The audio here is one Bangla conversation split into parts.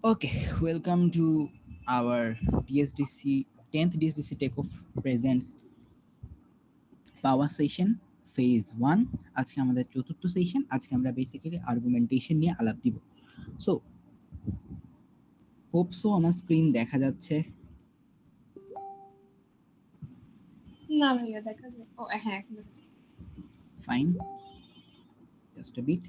Okay, welcome to our DSDC 10th DSDC Takeoff Presents Power Session Phase 1. আজকে আমাদের চতুর্থ সেশন। আজকে আমরা বেসিক্যালি আর্গুমেন্টেশন নিয়ে আলাপ দিব। সো হোপ সো আমার স্ক্রিন দেখা যাচ্ছে। না ভাইয়া দেখা যায়। ও হ্যাঁ এখন দেখা যায়। Fine, just a bit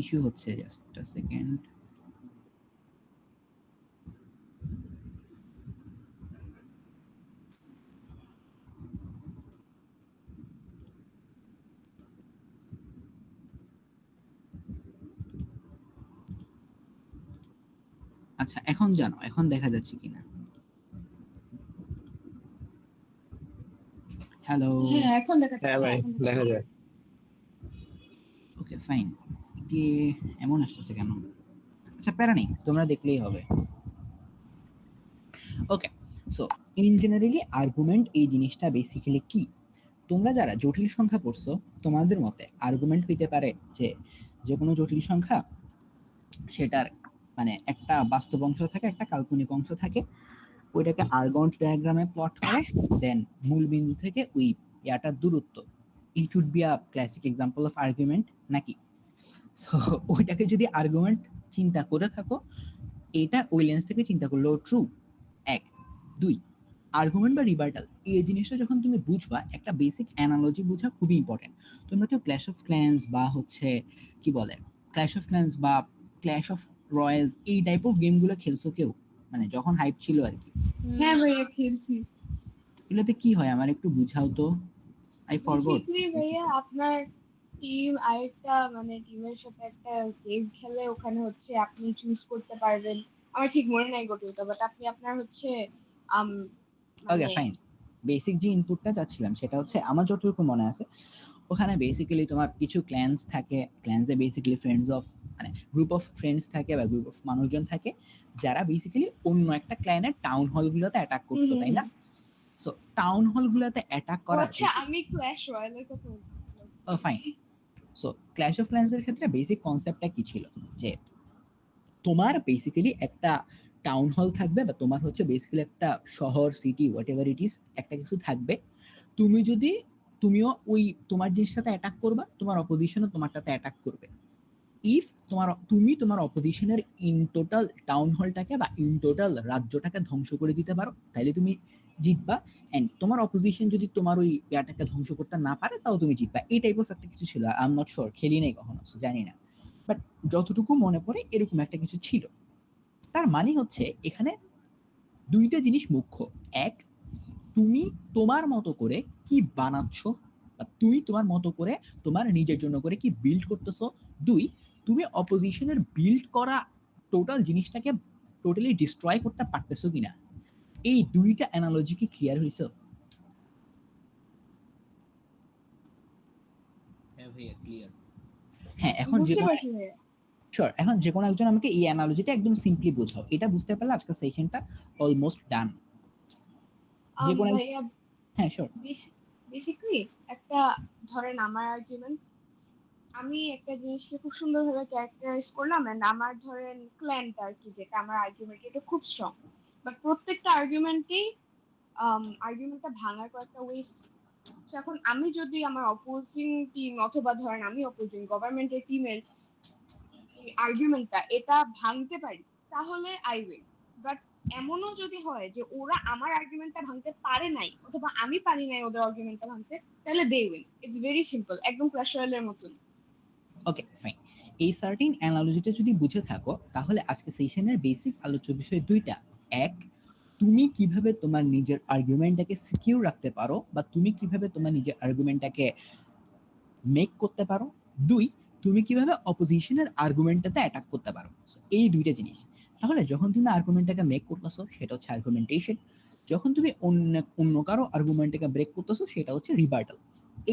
issue হচ্ছে, জাস্ট আ সেকেন্ড। আচ্ছা, এখন জানো এখন দেখা যাচ্ছে কিনা? হ্যালো। হ্যাঁ এখন দেখা যায়। হ্যাঁ ভাই দেখা যায়। ওকে ফাইন, কি এমন আসতেছে কেন? আচ্ছা প্যারা নেই, তোমরা দেখলেই হবে। ওকে, সো ইন জেনারেলি আর্গুমেন্ট এই জিনিসটা বেসিক্যালি কি? তোমরা যারা জটিল সংখ্যা পড়ছো, তোমাদের মতে আর্গুমেন্ট হইতে পারে যে যে কোনো জটিল সংখ্যা, সেটার মানে একটা বাস্তব অংশ থাকে, একটা কাল্পনিক অংশ থাকে, ওইটাকে আর্গন্ট ডায়াগ্রামে প্লট করে দেন মূল বিন্দু থেকে ওই ইয়াটার দূরত্ব, it would be a classic example of argument নাকি? সো ওইটাকে যদি আর্গুমেন্ট চিন্তা করে থাকো, এটা ওই লেন্স থেকে চিন্তা করলেও ট্রু। এক, দুই, আর্গুমেন্ট বা রিবার্টাল এই জিনিসটা যখন তুমি বুঝবা, একটা বেসিক অ্যানালজি বোঝা খুবই ইম্পর্টেন্ট। তোমরা কেউ ক্ল্যাশ অফ ক্ল্যান্স বা হচ্ছে কি বলে ক্ল্যাশ অফ ক্ল্যান্স বা ক্ল্যাশ অফ রয়্যালস এই টাইপ অফ গেমগুলো খেলছো কেউ, মানে যখন হাইপ ছিল আর কি? হ্যাঁ ভাইয়া খেলছি। এগুলোতে কি হয় আমার একটু বুঝাও তো, আই ফরগট। বেসিক্যালি ভাইয়া আপনার টিম আরেকটা মানে টিমের সাথে একটা গেম খেলে, ওখানে হচ্ছে আপনি চুজ করতে পারবেন। আমার ঠিক মনে নাই গোটিটা, বাট আপনি আপনার হচ্ছে আম ওকে মানে ফাইন, বেসিক যে ইনপুটটা চাচ্ছিলাম সেটা হচ্ছে আমার যতটুকু মনে আছে, ওখানে বেসিক্যালি তোমার কিছু ক্ল্যান্স থাকে, ক্ল্যান্সে বেসিক্যালি ফ্রেন্ডস অফ মানে গ্রুপ অফ ফ্রেন্ডস থাকে বা গ্রুপ অফ মানুষজন থাকে, যারা বেসিক্যালি অন্য একটা ক্ল্যানের টাউন হলগুলোতে অ্যাটাক করতো, তাই না? সো টাউন হলগুলোতে অ্যাটাক ও করার আচ্ছা আমি ক্ল্যাশ রয়্যালের কথা বলছিলাম। ও ফাইন। সো ক্ল্যাশ অফ ক্ল্যান্সের ক্ষেত্রে বেসিক কনসেপ্টটা কি ছিল, যে তোমার বেসিক্যালি একটা টাউন হল থাকবে, বা তোমার হচ্ছে বেসিক্যালি একটা শহর, city, what ever it is, একটা কিছু থাকবে। তুমি যদি তুমিও ওই তোমার জিনিসটাতে অ্যাটাক করবা, তোমার অপোজিশনও তোমারটাতে অ্যাটাক করবে। ইফ তুমি তোমার অপোজিশনের ইন টোটাল টাউন হলটাকে বা ইন টোটাল রাজ্যটাকে ধ্বংস করে দিতে পারো, তাহলে তুমি জিতবা। এন্ড তোমার অপোজিশন যদি তোমার ওই ইয়াটাকে ধ্বংস করতে না পারে, তাও তুমি জিতবা। এই টাইপ অফ একটা কিছু ছিল, আই এম নট শিওর, খেলি নাই কখনো, জানি না, বাট যতটুকু মনে পড়ে এরকম একটা কিছু ছিল। তার মানে হচ্ছে এখানে দুইটা জিনিস মুখ্য। এক, তুমি তোমার মতো করে কি বানাচ্ছ, বা তুমি তোমার মতো করে তোমার নিজের জন্য করে কি বিল্ড করতেছো। দুই, তুমি অপোজিশনের বিল্ড করা টোটাল জিনিসটাকে টোটালি ডিস্ট্রয় করতে পারতেছো কিনা। এই দুইটা অ্যানালজি কি ক্লিয়ার হইছে? হ্যাঁ ভাইয়া ক্লিয়ার। হ্যাঁ, এখন যে বুঝতে কোনো পারছি ভাইয়া। শিওর, এখন যে কোনো একজন আমাকে এই অ্যানালজিটা একদম সিম্পলি বোঝাও, এটা বুঝতে পারলে আজকের সেশনটা অলমোস্ট ডান। যে কোনো ভাইয়া হ্যাঁ শিওর। বেসিক্যালি একটা ধরেন আমার আর্গুমেন্ট, আমি একটা জিনিসকে খুব সুন্দরভাবে ক্যারেক্টারাইজ করলাম, এন্ড আমার ধরেন ক্ল্যান্ট আর কি, যেটা আমার আর্গুমেন্ট, এটা খুব স্ট্রং। বাট প্রত্যেকটা আর্গুমেন্টেই আর্গুমেন্টটা ভাঙার কয়েকটা ওয়েজ থাকে। So এখন আমি যদি আমার অপোজিং টিম, অথবা ধরেন আমি অপোজিং গভর্নমেন্টের টিমের যে আর্গুমেন্টটা এটা ভাঙতে পারি, তাহলে আই উইন। বাট এমনও যদি হয় যে ওরা আমার আর্গুমেন্টটা ভাঙতে পারে নাই, অথবা আমি পারি নাই ওদের আর্গুমেন্টটা ভাঙতে, তাহলে they win. It's very simple, একদম ক্ল্যাশ রয়্যালের মতন। ওকে ফাইন, এই সার্টিন অ্যানালজিটা যদি বুঝে থাকো, তাহলে আজকে সেশনের বেসিক আলোচ্য বিষয় দুইটা। এক, তুমি কিভাবে তোমার নিজের আর্গুমেন্টটাকে সিকিউর রাখতে পারো, বা তুমি কিভাবে তোমার নিজের আর্গুমেন্টটাকে মেক করতে পারো। দুই, তুমি কিভাবে অপোজিশনের আর্গুমেন্টটাতে অ্যাটাক করতে পারো। এই দুইটা জিনিস। তাহলে যখন তুমি আর্গুমেন্টটাকে মেক করতেছো, সেটা হচ্ছে আর্গুমেন্টেশন। যখন তুমি অন্য কারো আর্গুমেন্টটাকে ব্রেক করতেছো, সেটা হচ্ছে রিবার্টাল।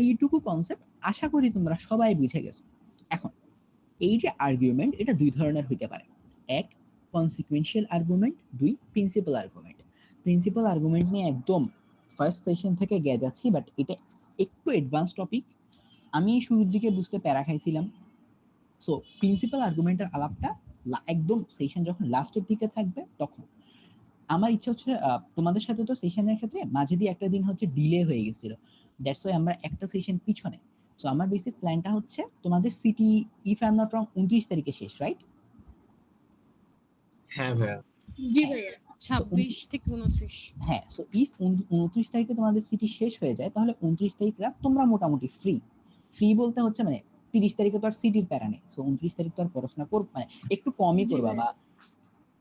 এইটুকু কনসেপ্ট আশা করি তোমরা সবাই বুঝে গেছো। এখন এই যে আর্গুমেন্ট, এটা দুই ধরনের হইতে পারে। এক, কনসিকুয়েন্সিয়াল আর্গুমেন্ট। দুই, প্রিন্সিপাল আর্গুমেন্ট। প্রিন্সিপাল আর্গুমেন্ট নিয়ে একদম ফার্স্ট সেশন থেকে গে যাচ্ছি, বাট এটা একটু অ্যাডভান্স টপিক। আমি শুরুর দিকে বুঝতে প্যারা খাইছিলাম, সো প্রিন্সিপাল আর্গুমেন্টের আলাপটা একদম সেশন যখন লাস্টের দিকে থাকবে তখন। আমার ইচ্ছা হচ্ছে তোমাদের সাথে তো সেশনের ক্ষেত্রে মাঝে দিয়ে একটা দিন হচ্ছে ডিলে হয়ে গেছিল, দ্যাটস ওয়াই আমরা একটা সেশন পিছনে। সো আমার বেসিক প্ল্যানটা হচ্ছে তোমাদের city, if I am not wrong, 29 তারিখে শেষ, রাইট? হ্যাঁ ভাইয়া। জি ভাইয়া। 26 থেকে 29। হ্যাঁ, সো ইফ 29 তারিখে তোমাদের সিটি শেষ হয়ে যায় তাহলে 29 তারিখ রাত তোমরা মোটামুটি ফ্রি। ফ্রি বলতে হচ্ছে মানে 30 তারিখে তো আর সিটির প্যারা নেই, সো 29 তারিখ তো আর পড়াশোনা করব মানে একটু কমই জি করবা ভাই। বা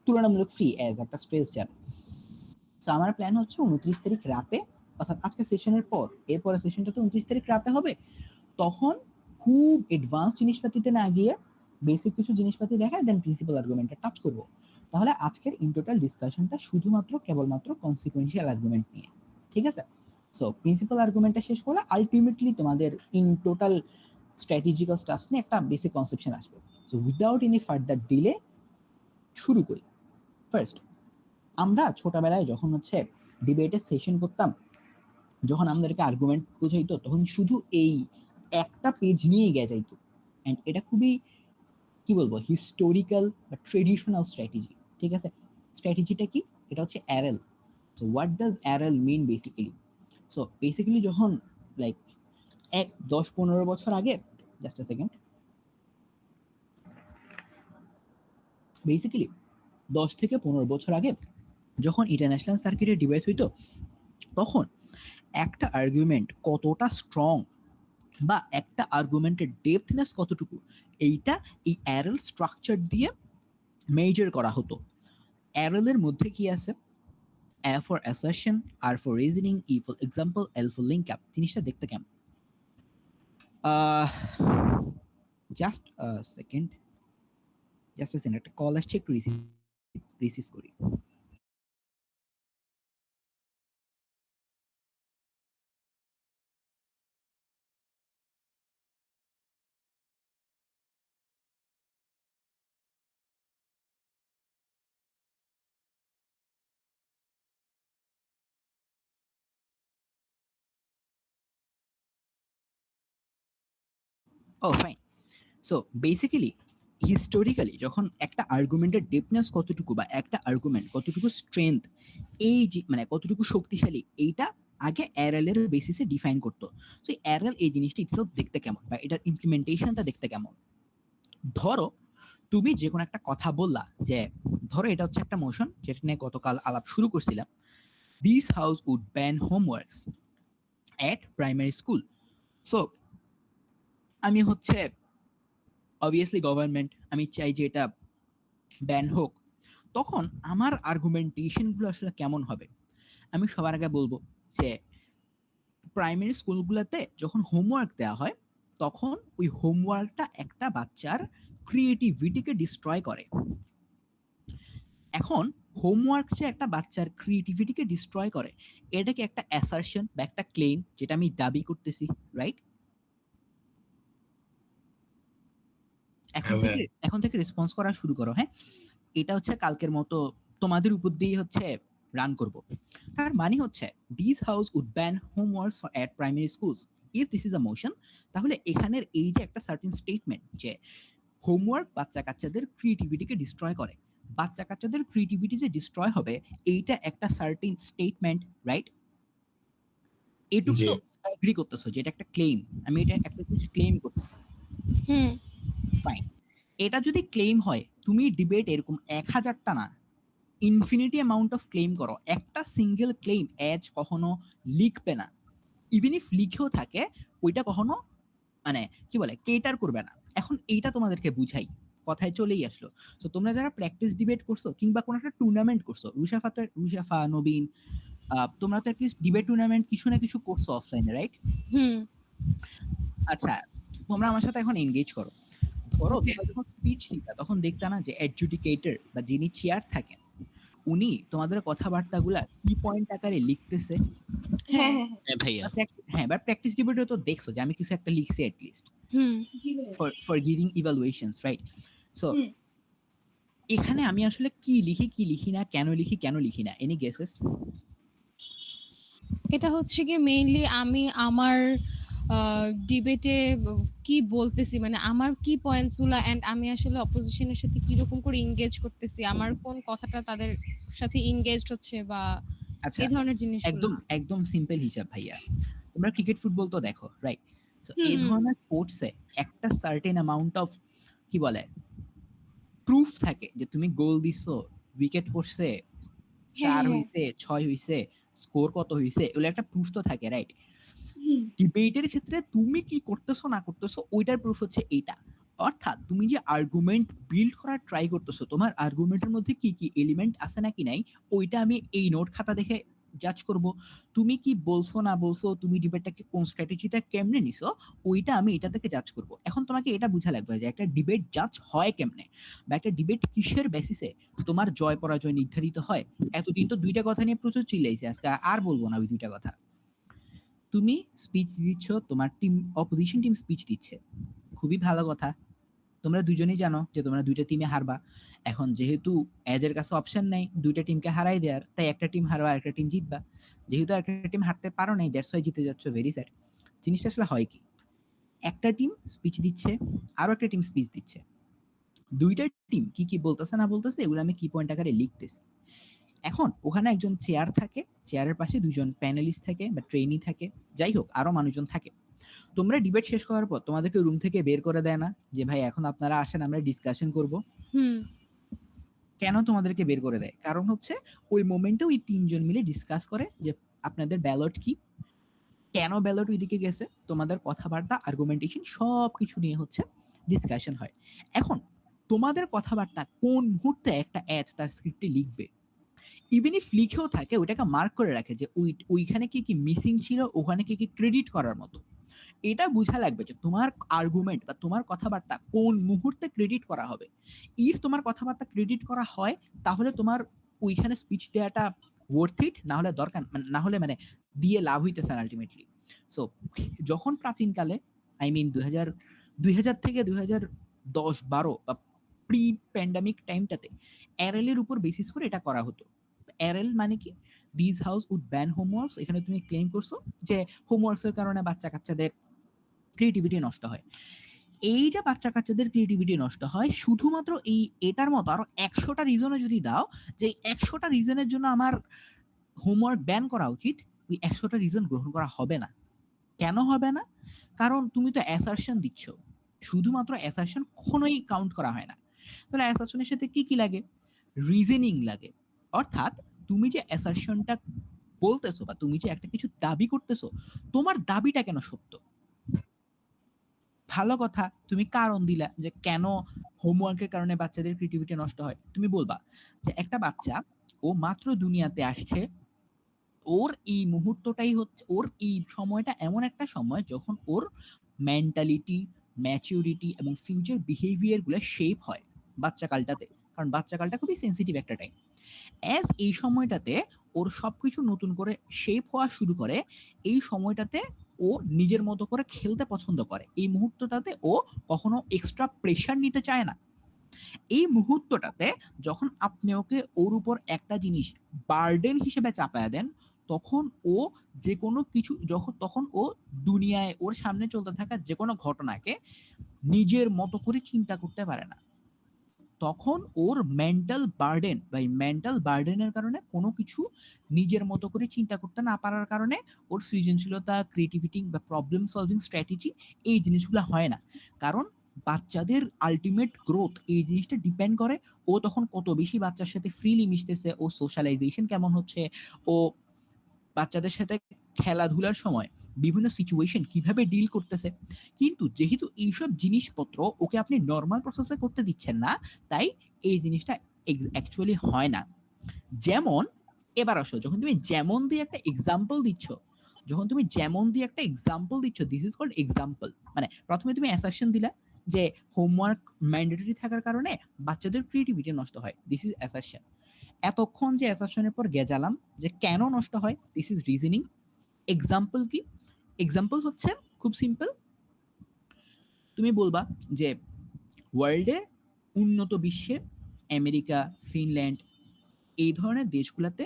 তুলনামূলক ফ্রি অ্যাজ একটা স্ট্রেস যাবে। সো আমার প্ল্যান হচ্ছে 29 তারিখ রাতে, অর্থাৎ আজকে সেশনের পর এরপরে সেশনটা তো 29 তারিখ রাতে হবে, তখন খুব অ্যাডভান্স জিনিসপাতিতে না গিয়ে বেসিক কিছু জিনিসপাতি দেখায় দেন প্রিন্সিপাল আর্গুমেন্টটা টাচ করব। তাহলে আজকের ইন টোটাল ডিসকাশনটা শুধুমাত্র কেবলমাত্র কনসিকুয়েন্সিয়াল আর্গুমেন্ট নিয়ে, ঠিক আছে? সো প্রিন্সিপাল আর্গুমেন্টটা শেষ করলে আলটিমেটলি তোমাদের ইন টোটাল স্ট্র্যাটেজিক্যাল স্টাফস নিয়ে একটা বেসিক কনসেপশন আসবে। So without any further delay শুরু করি। ফার্স্ট, আমরা ছোটবেলায় যখন হচ্ছে ডিবেটের সেশন করতাম, যখন আমাদেরকে আর্গুমেন্ট বুঝাইতো তখন শুধু এই একটা পেজ নিয়ে যাইতো, এন্ড এটা খুবই কি বলবো হিস্টোরিক্যাল বা ট্রেডিশনাল স্ট্র্যাটেজি, ঠিক আছে? স্ট্র্যাটেজিটা কি? এটা হচ্ছে AREL. So what does AREL mean basically? So basically যখন লাইক 10-15 বছর আগে, জাস্ট আ সেকেন্ড, বেসিক্যালি 10 থেকে 15 বছর আগে যখন ইন্টারন্যাশনাল সার্কিটের ডিভাইস হইতো, তখন একটা আর্গুমেন্ট কতটা স্ট্রং বা একটা আর্গুমেন্টের ডেপথনেস কতটুকু, এইটা এই অ্যারেল স্ট্রাকচার দিয়ে মেজার করা হতো। অ্যারেলের মধ্যে কি আছে? A for assertion, R for reasoning, E for example, L for link up। জিনিসটা দেখতে কেমন? জাস্ট সেকেন্ড, জাস্ট সেকেন্ড, একটা কল আসছে, একটু রিসিভ করি। ও ফাইন। সো বেসিক্যালি হিস্টোরিক্যালি যখন একটা আর্গুমেন্টের ডেপনেস কতটুকু বা একটা আর্গুমেন্ট কতটুকু স্ট্রেংথ, এই যে মানে কতটুকু শক্তিশালী, এইটা আগে অ্যারেল এর বেসিসে ডিফাইন করতো। সো অ্যারেল এই জিনিসটা ইটসেলফ দেখতে কেমন বা এটার ইমপ্লিমেন্টেশনটা দেখতে কেমন? ধরো তুমি যে কোনো একটা কথা বললা, যে ধরো এটা হচ্ছে একটা মোশন যেটা নিয়ে গতকাল আলাপ শুরু করছিলাম, this house would ban homeworks at primary school. So আমি হচ্ছে অবভিয়াসলি গভর্নমেন্ট, আমি চাই যে এটা ব্যান হোক। তখন আমার আর্গুমেন্টেশনগুলো আসলে কেমন হবে? আমি সবার আগে বলবো যে প্রাইমারি স্কুলগুলোতে যখন হোমওয়ার্ক দেওয়া হয় তখন ওই হোমওয়ার্কটা একটা বাচ্চার ক্রিয়েটিভিটিকে ডিস্ট্রয় করে। এখন হোমওয়ার্ক যে একটা বাচ্চার ক্রিয়েটিভিটিকে ডিস্ট্রয় করে, এটা কি একটা অ্যাসারশন বা একটা ক্লেম যেটা আমি দাবি করতেছি, রাইট? এখন থেকে রেসপন্স করা শুরু করো। হ্যাঁ, এটা হচ্ছে কালকের মতো তোমাদের উপর দিয়ে হচ্ছে রান করব। তার মানে হচ্ছে this house would ban homeworks for at primary schools if this is a motion. তাহলে এখানের এই যে একটা সার্টেন স্টেটমেন্ট যে হোমওয়ার্ক বাচ্চা কাচ্চাদের ক্রিয়েটিভিটিকে ডিস্ট্রয় করে, বাচ্চা কাচ্চাদের ক্রিয়েটিভিটি যে ডিস্ট্রয় হবে এইটা একটা সার্টেন স্টেটমেন্ট, রাইট? এটুকু তো এগ্রি করতেছো যে এটা একটা ক্লেম, আমি এটা একটা কিছু ক্লেম করতে। হুম, ফাইন। এটা যদি ক্লেম হয়, তুমি ডিবেট এরকম 1000টা না, ইনফিনিটি অ্যামাউন্ট অফ ক্লেম করো, একটা সিঙ্গেল ক্লেম এজ কখনো লিখবে না। ইভেন ইফ লিখেও থাকে ওইটা কখনো মানে কি বলে কেটার করবে না। এখন এইটা তোমাদেরকে বুঝাই, কথায় চলেই আসলো। তো তোমরা যারা প্র্যাকটিস ডিবেট করছো কিংবা কোনো একটা টুর্নামেন্ট করছো, রুশাফা নবীন, তোমরা তো অ্যাটলিস্ট ডিবেট টুর্নামেন্ট কিছু না কিছু করছো অফলাইনে, রাইট? হুম, আচ্ছা, তোমরা আমার সাথে এখন এনগেজ করো। ধরো Okay. তোমরা যখন স্পিচ লিখা তখন দেখতা না যে অ্যাডজুডিকেটর বা যিনি চেয়ার থাকেন উনি তোমাদের কথাবার্তাগুলা কি পয়েন্ট আকারে লিখতেছে। হ্যাঁ হ্যাঁ হ্যাঁ ভাইয়া। হ্যাঁ, বাট প্র্যাকটিস ডিবেটে তো দেখছো যে আমি কিছু একটা লিখছি এট লিস্ট হুম, জি ভাইয়া। For giving evaluations, right? So hmm. এখানে আমি আসলে কি লিখি না, কেন লিখি না, এনি গেসেস? এটা হচ্ছে কি মেইনলি আমি আমার ডিবেটে কি বলতেছি, মানে আমার কি পয়েন্টস গুলা এন্ড আমি আসলে অপোজিশনের সাথে কিরকম করে এনগেজ করতেছি, আমার কোন কথাটা তাদের সাথে এনগেজড হচ্ছে বা আচ্ছা, এই ধরনের জিনিসগুলো। একদম একদম সিম্পল হিসাব ভাইয়া। তোমরা ক্রিকেট ফুটবল তো দেখো, রাইট? সো হুম এই হুম ধরনের স্পোর্টসে একটা সার্টেন অ্যামাউন্ট অফ কি বলে প্রুফ থাকে যে তুমি গোল দিছো, উইকেট পড়ছে, হ্যাঁ ৪ হ্যাঁ হ্যাঁ হইছে, ৬ হইছে, স্কোর কত হইছে, এগুলো একটা প্রুফ তো থাকে, রাইট? হুম ডিবেটের ক্ষেত্রে তুমি কি করতেছো না করতেছো ওইটার প্রুফ হচ্ছে এইটা। অর্থাৎ তুমি যে আর্গুমেন্ট বিল্ড করার ট্রাই করতেছো, তোমার আর্গুমেন্টের মধ্যে কি কি এলিমেন্ট আছে নাকি নাই, ওইটা আমি এই নোট খাতা দেখে জাজ করব। তুমি কি বলছো না বলছো, তুমি ডিবেটটাকে কোন স্ট্র্যাটেজিটা কেমনে নিছো, ওইটা আমি এটা থেকে জাজ করব। এখন তোমাকে এটা বুঝা লাগবে যে একটা ডিবেট জাজ হয় কেমনে, বা একটা ডিবেট কিসের বেসিসে তোমার জয় পরাজয় নির্ধারিত হয়। এতদিন তো দুইটা কথা নিয়ে প্রচুর চিল্লাইছে, আজকে আর বলবো না ওই দুইটা কথা। তুমি স্পিচ দিচ্ছ, তোমার টিম, অপোজিশন টিম স্পিচ দিচ্ছে, খুবই ভালো কথা। তোমরা দুজনেই জানো যে তোমরা দুইটা টিমে হারবা। এখন যেহেতু এজের কাছে অপশন নাই দুইটা টিমকে হারাই দেওয়ার, তাই একটা টিম হারবা আর একটা টিম জিতবা। যেহেতু একটা টিম হারতে পারো নাই, দ্যাটস ওয়াই জিতে যাচ্ছ, ভেরি স্যাড। জিনিসটা আসলে হয় কি, একটা টিম স্পিচ দিচ্ছে, আরো একটা টিম স্পিচ দিচ্ছে, দুইটা টিম কি কি বলতেছে না বলতেছে এগুলো আমি কি পয়েন্ট আকারে লিখতেছি। এখন ওখানে একজন চেয়ার থাকে, চেয়ারের পাশে দুজন প্যানেলিস্ট থাকে বা ট্রেনি থাকে, যাই হোক আরো মানুষজন থাকে। তোমরা ডিবেট শেষ করার পর তোমাদেরকে রুম থেকে বের করে দেয় না যে ভাই এখন আপনারা আসেন আমরা ডিসকাশন করব? হুম। কেন তোমাদেরকে বের করে দেয়? কারণ হচ্ছে ওই মোমেন্টে ওই তিনজন মিলে ডিসকাস করে যে আপনাদের ব্যালট কি, কেন ব্যালট ওইদিকে গেছে, তোমাদের কথাবার্তা আর্গুমেন্টেশন সবকিছু নিয়ে হচ্ছে ডিসকাশন হয়। এখন তোমাদের কথাবার্তা কোন মুহূর্তে একটা অ্যাড তার স্ক্রিপ্টে লিখবে, ইভেন ইফ লিখেও থাকে ওইটাকে মার্ক করে রাখে যে ওইখানে কি কি মিসিং ছিল, ওখানে কি কি ক্রেডিট করার মতো। এটা বোঝা লাগবে যে তোমার আর্গুমেন্ট বা তোমার কথাবার্তা কোন মুহূর্তে ক্রেডিট করা হবে। ইফ তোমার কথাবার্তা ক্রেডিট করা হয় তাহলে তোমার ওইখানে স্পিচ দেওয়াটা ওয়ার্থ ইট, না হলে দরকার না হলে মানে দিয়ে লাভ হইতেছে না আলটিমেটলি। সো যখন প্রাচীনকালে, আই মিন 2000 থেকে 2010-12 বা প্রি প্যান্ডামিক টাইমটাতে অ্যারেলের উপর বেসিস করে এটা করা হতো। অ্যারেল মানে কি, this house would ban homeworks. এখানে তুমি ক্লেম করছো যে হোমওয়ার্কস এর কারণে বাচ্চা কাচ্চাদের ক্রিয়েটিভিটি নষ্ট হয়। এই যে বাচ্চা কাচ্চাদের ক্রিয়েটিভিটি নষ্ট হয় শুধুমাত্র এটার মতো আরো 100টা রিজনে যদি দাও যে 100টা রিজনের জন্য আমার হোমওয়ার্ক ব্যান করা উচিত, ওই 100টা রিজন গ্রহণ করা হবে না। কেন হবে না? কারণ তুমি তো অ্যাসারশন দিচ্ছ, শুধুমাত্র অ্যাসারশন কখনোই কাউন্ট করা হয় না। তাহলে অ্যাসারশনের সাথে কি কি লাগে? রিজনিং লাগে। অর্থাৎ তুমি যে অ্যাসারশনটা বলতেছো বা তুমি যে একটা কিছু দাবি করতেছো, তোমার দাবিটা কেন সত্য। ভালো কথা, তুমি কারণ দিলা যে কেন হোমওয়ার্কের কারণে বাচ্চাদের ক্রিয়েটিভিটি নষ্ট হয়। তুমি বলবা যে একটা বাচ্চা, ও মাত্র দুনিয়াতে আসছে, ওর এই মুহূর্তটাই হচ্ছে, ওর এই সময়টা এমন একটা সময় যখন ওর মেন্টালিটি, ম্যাচিউরিটি এবং ফিউচার বিহেভিয়ার গুলো শেপ হয় বাচ্চাকালটাতে। কারণ বাচ্চাকালটা খুবই সেন্সিটিভ একটা টাইম। অ্যাজ এই সময়টাতে ওর সবকিছু নতুন করে শেপ হওয়া শুরু করে, এই সময়টাতে ও নিজের মতো করে খেলতে পছন্দ করে। এই মুহূর্তটাতে ও কখনো এক্সট্রা প্রেশার নিতে চায় না। এই মুহূর্তটাতে যখন আপনি ওকে ওর উপর একটা জিনিস বার্ডেন হিসেবে চাপায়া দেন, তখন ও যে কোনো কিছু তখন ও দুনিয়ায় ওর সামনে চলতে থাকা যে কোনো ঘটনাকে নিজের মতো করে চিন্তা করতে পারে না। তখন ওর মেন্টাল বার্ডেন বা মেন্টাল বার্ডেনের কারণে কোনো কিছু নিজের মতো করে চিন্তা করতে না পারার কারণে ওর সৃজনশীলতা, ক্রিয়েটিভিটি বা প্রবলেম সলভিং স্ট্র্যাটেজি এই জিনিসগুলো হয় না। কারণ বাচ্চাদের আলটিমেট গ্রোথ এই জিনিসটা ডিপেন্ড করে ও তখন কত বেশি বাচ্চার সাথে ফ্রিলি মিশতেছে, ও সোশ্যালাইজেশন কেমন হচ্ছে, ও বাচ্চাদের সাথে খেলাধুলার সময় বিভিন্ন সিচুয়েশন কিভাবে ডিল করতেছে। কিন্তু যেহেতু এইসব জিনিসপত্র ওকে আপনি নর্মাল প্রসেসে করতে দিচ্ছেন না, তাই এই জিনিসটা অ্যাকচুয়ালি হয় না। যেমন এবার আসো, যখন তুমি যেমন দিয়ে একটা এক্সাম্পল দিচ্ছ, দিস ইজ কল্ড এক্সাম্পল। মানে প্রথমে তুমি অ্যাসারশন দিলা যে হোমওয়ার্ক ম্যান্ডেটরি থাকার কারণে বাচ্চাদের ক্রিয়েটিভিটি নষ্ট হয়, দিস ইজ অ্যাসারশন। এতক্ষণ যে অ্যাসারশনের পর গেজালাম যে কেন নষ্ট হয়, দিস ইজ রিজনিং। এক্সাম্পল কি? এক্সাম্পল হচ্ছে খুব সিম্পল। তুমি বলবা যে ওয়ার্ল্ডে, উন্নত বিশ্বে, আমেরিকা, ফিনল্যান্ড এই ধরনের দেশগুলোতে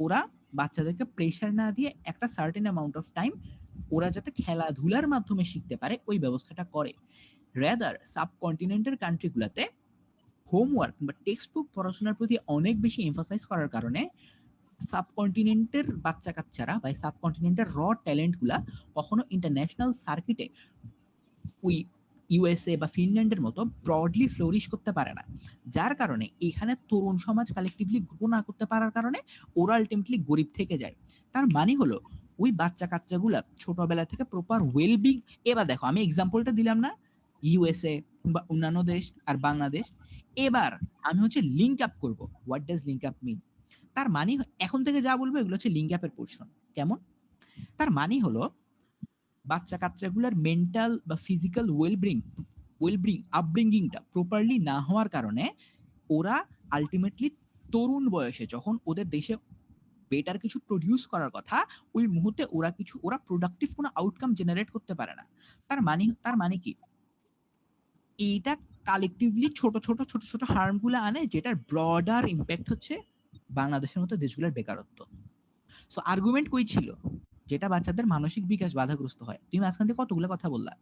ওরা বাচ্চাদেরকে প্রেশার না দিয়ে একটা সার্টেন অ্যামাউন্ট অফ টাইম ওরা যাতে খেলাধুলার মাধ্যমে শিখতে পারে ওই ব্যবস্থাটা করে। রেদার সাবকন্টিনেন্টের কান্ট্রিগুলোতে হোমওয়ার্ক বা টেক্সট বুক পড়াশোনার প্রতি অনেক বেশি এমফাসাইজ করার কারণে সাবকন্টিনেন্টের বাচ্চা কাচ্চারা বা সাবকন্টিনেন্টের ট্যালেন্ট গুলা কখনো ইন্টারন্যাশনাল সার্কিটে ওই ইউএসএ বা ফিনল্যান্ডের মতো ব্রডলি ফ্লোরিশ করতে পারে না, যার কারণে এখানে তরুণ সমাজ কালেকটিভলি গ্রো না করতে পারার কারণে ওরা আলটিমেটলি গরিব থেকে যায়। তার মানে হলো ওই বাচ্চা কাচ্চাগুলা ছোটবেলা থেকে প্রপার ওয়েলবিং, এবার দেখো আমি এক্সাম্পলটা দিলাম না ইউএসএ বা অন্যান্য দেশ আর বাংলাদেশ, এবার আমি হচ্ছে লিঙ্ক আপ করবো। হোয়াট ডাজ লিঙ্ক আপ মিন? তার মানে এখন থেকে যা বলবো এগুলো হচ্ছে লিঙ্ক আপের পোর্শন। কেমন? তার মানে হলো বাচ্চা কাচ্চাগুলোর মেন্টাল বা ফিজিক্যাল আপব্রিঙ্গিংটা প্রপারলি না হওয়ার কারণে ওরা আলটিমেটলি তরুণ বয়সে যখন ওদের দেশে বেটার কিছু প্রডিউস করার কথা ওই মুহূর্তে ওরা প্রোডাক্টিভ কোনো আউটকাম জেনারেট করতে পারে না। তার মানে কি এইটা কালেকটিভলি ছোট ছোট হার্মগুলো আনে, যেটার ব্রডার ইম্প্যাক্ট হচ্ছে বাংলাদেশের মতো দেশগুলোর বেকারত্ব। সো আর্গুমেন্ট কই ছিল? যেটা বাচ্চাদের মানসিক বিকাশ বাধাগ্রস্ত হয়। তুমি মাঝখান থেকে কতগুলো কথা বললা,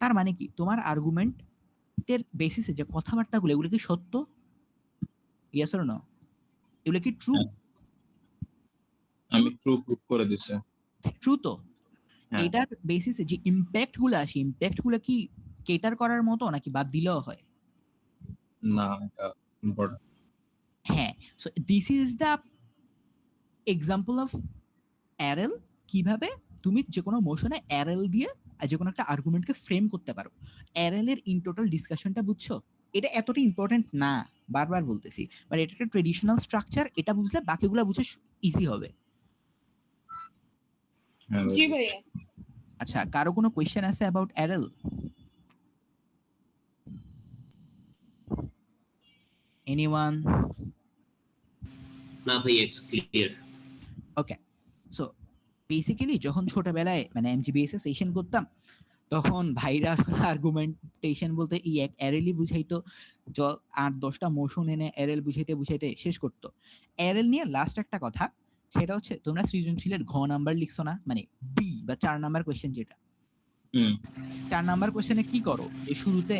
তার মানে কি তোমার আর্গুমেন্টের বেসিসে যে কথাবার্তাগুলো এগুলো কি সত্য? Yes or no? এগুলো কি ট্রু? আমি ট্রু প্রুফ করে দিছে। ট্রু তো হ্যাঁ। এটার বেসিসে যে ইম্প্যাক্ট গুলো আসে, ইম্প্যাক্ট গুলো কি কেটার করার মতো নাকি বাদ দিলেও হয়? না, এটা ইম্পর্টেন্ট। হ্যাঁ, so this is the example of AREL, কিভাবে তুমি যে কোনো মোশনে অ্যারেল দিয়ে যে কোনো একটা আর্গুমেন্টকে ফ্রেম করতে পারো। অ্যারেলের ইন টোটাল ডিসকাশনটা বুঝছো? এটা এতটা ইম্পর্টেন্ট না, বারবার বলতেছি, বাট এটা একটা ট্রেডিশনাল স্ট্রাকচার, এটা বুঝলে বাকিগুলো বুঝে ইজি হবে। হ্যাঁ জি ভাইয়া। আচ্ছা, কারো কোনো কোয়েশ্চেন আছে অ্যাবাউট অ্যারেল? এনিওয়ান? না ভাই, it's clear. Okay, so basically যখন ছোটবেলায় মানে এমজিবিএস এ সেশন করতাম তখন ভাইরা আসলে আর্গুমেন্টেশন বলতে এই এক অ্যারেলই বুঝাইতো, 8-10টা মোশন এনে অ্যারেল বুঝাইতে শেষ করতো। অ্যারেল নিয়ে লাস্ট একটা কথা, সেটা হচ্ছে তোমরা সৃজনশীলের ঘ নাম্বার লিখছো না, মানে বি বা 4 নাম্বার কোয়েশ্চেন, যেটা 4 নাম্বার কোয়েশ্চেনে কি করো যে শুরুতে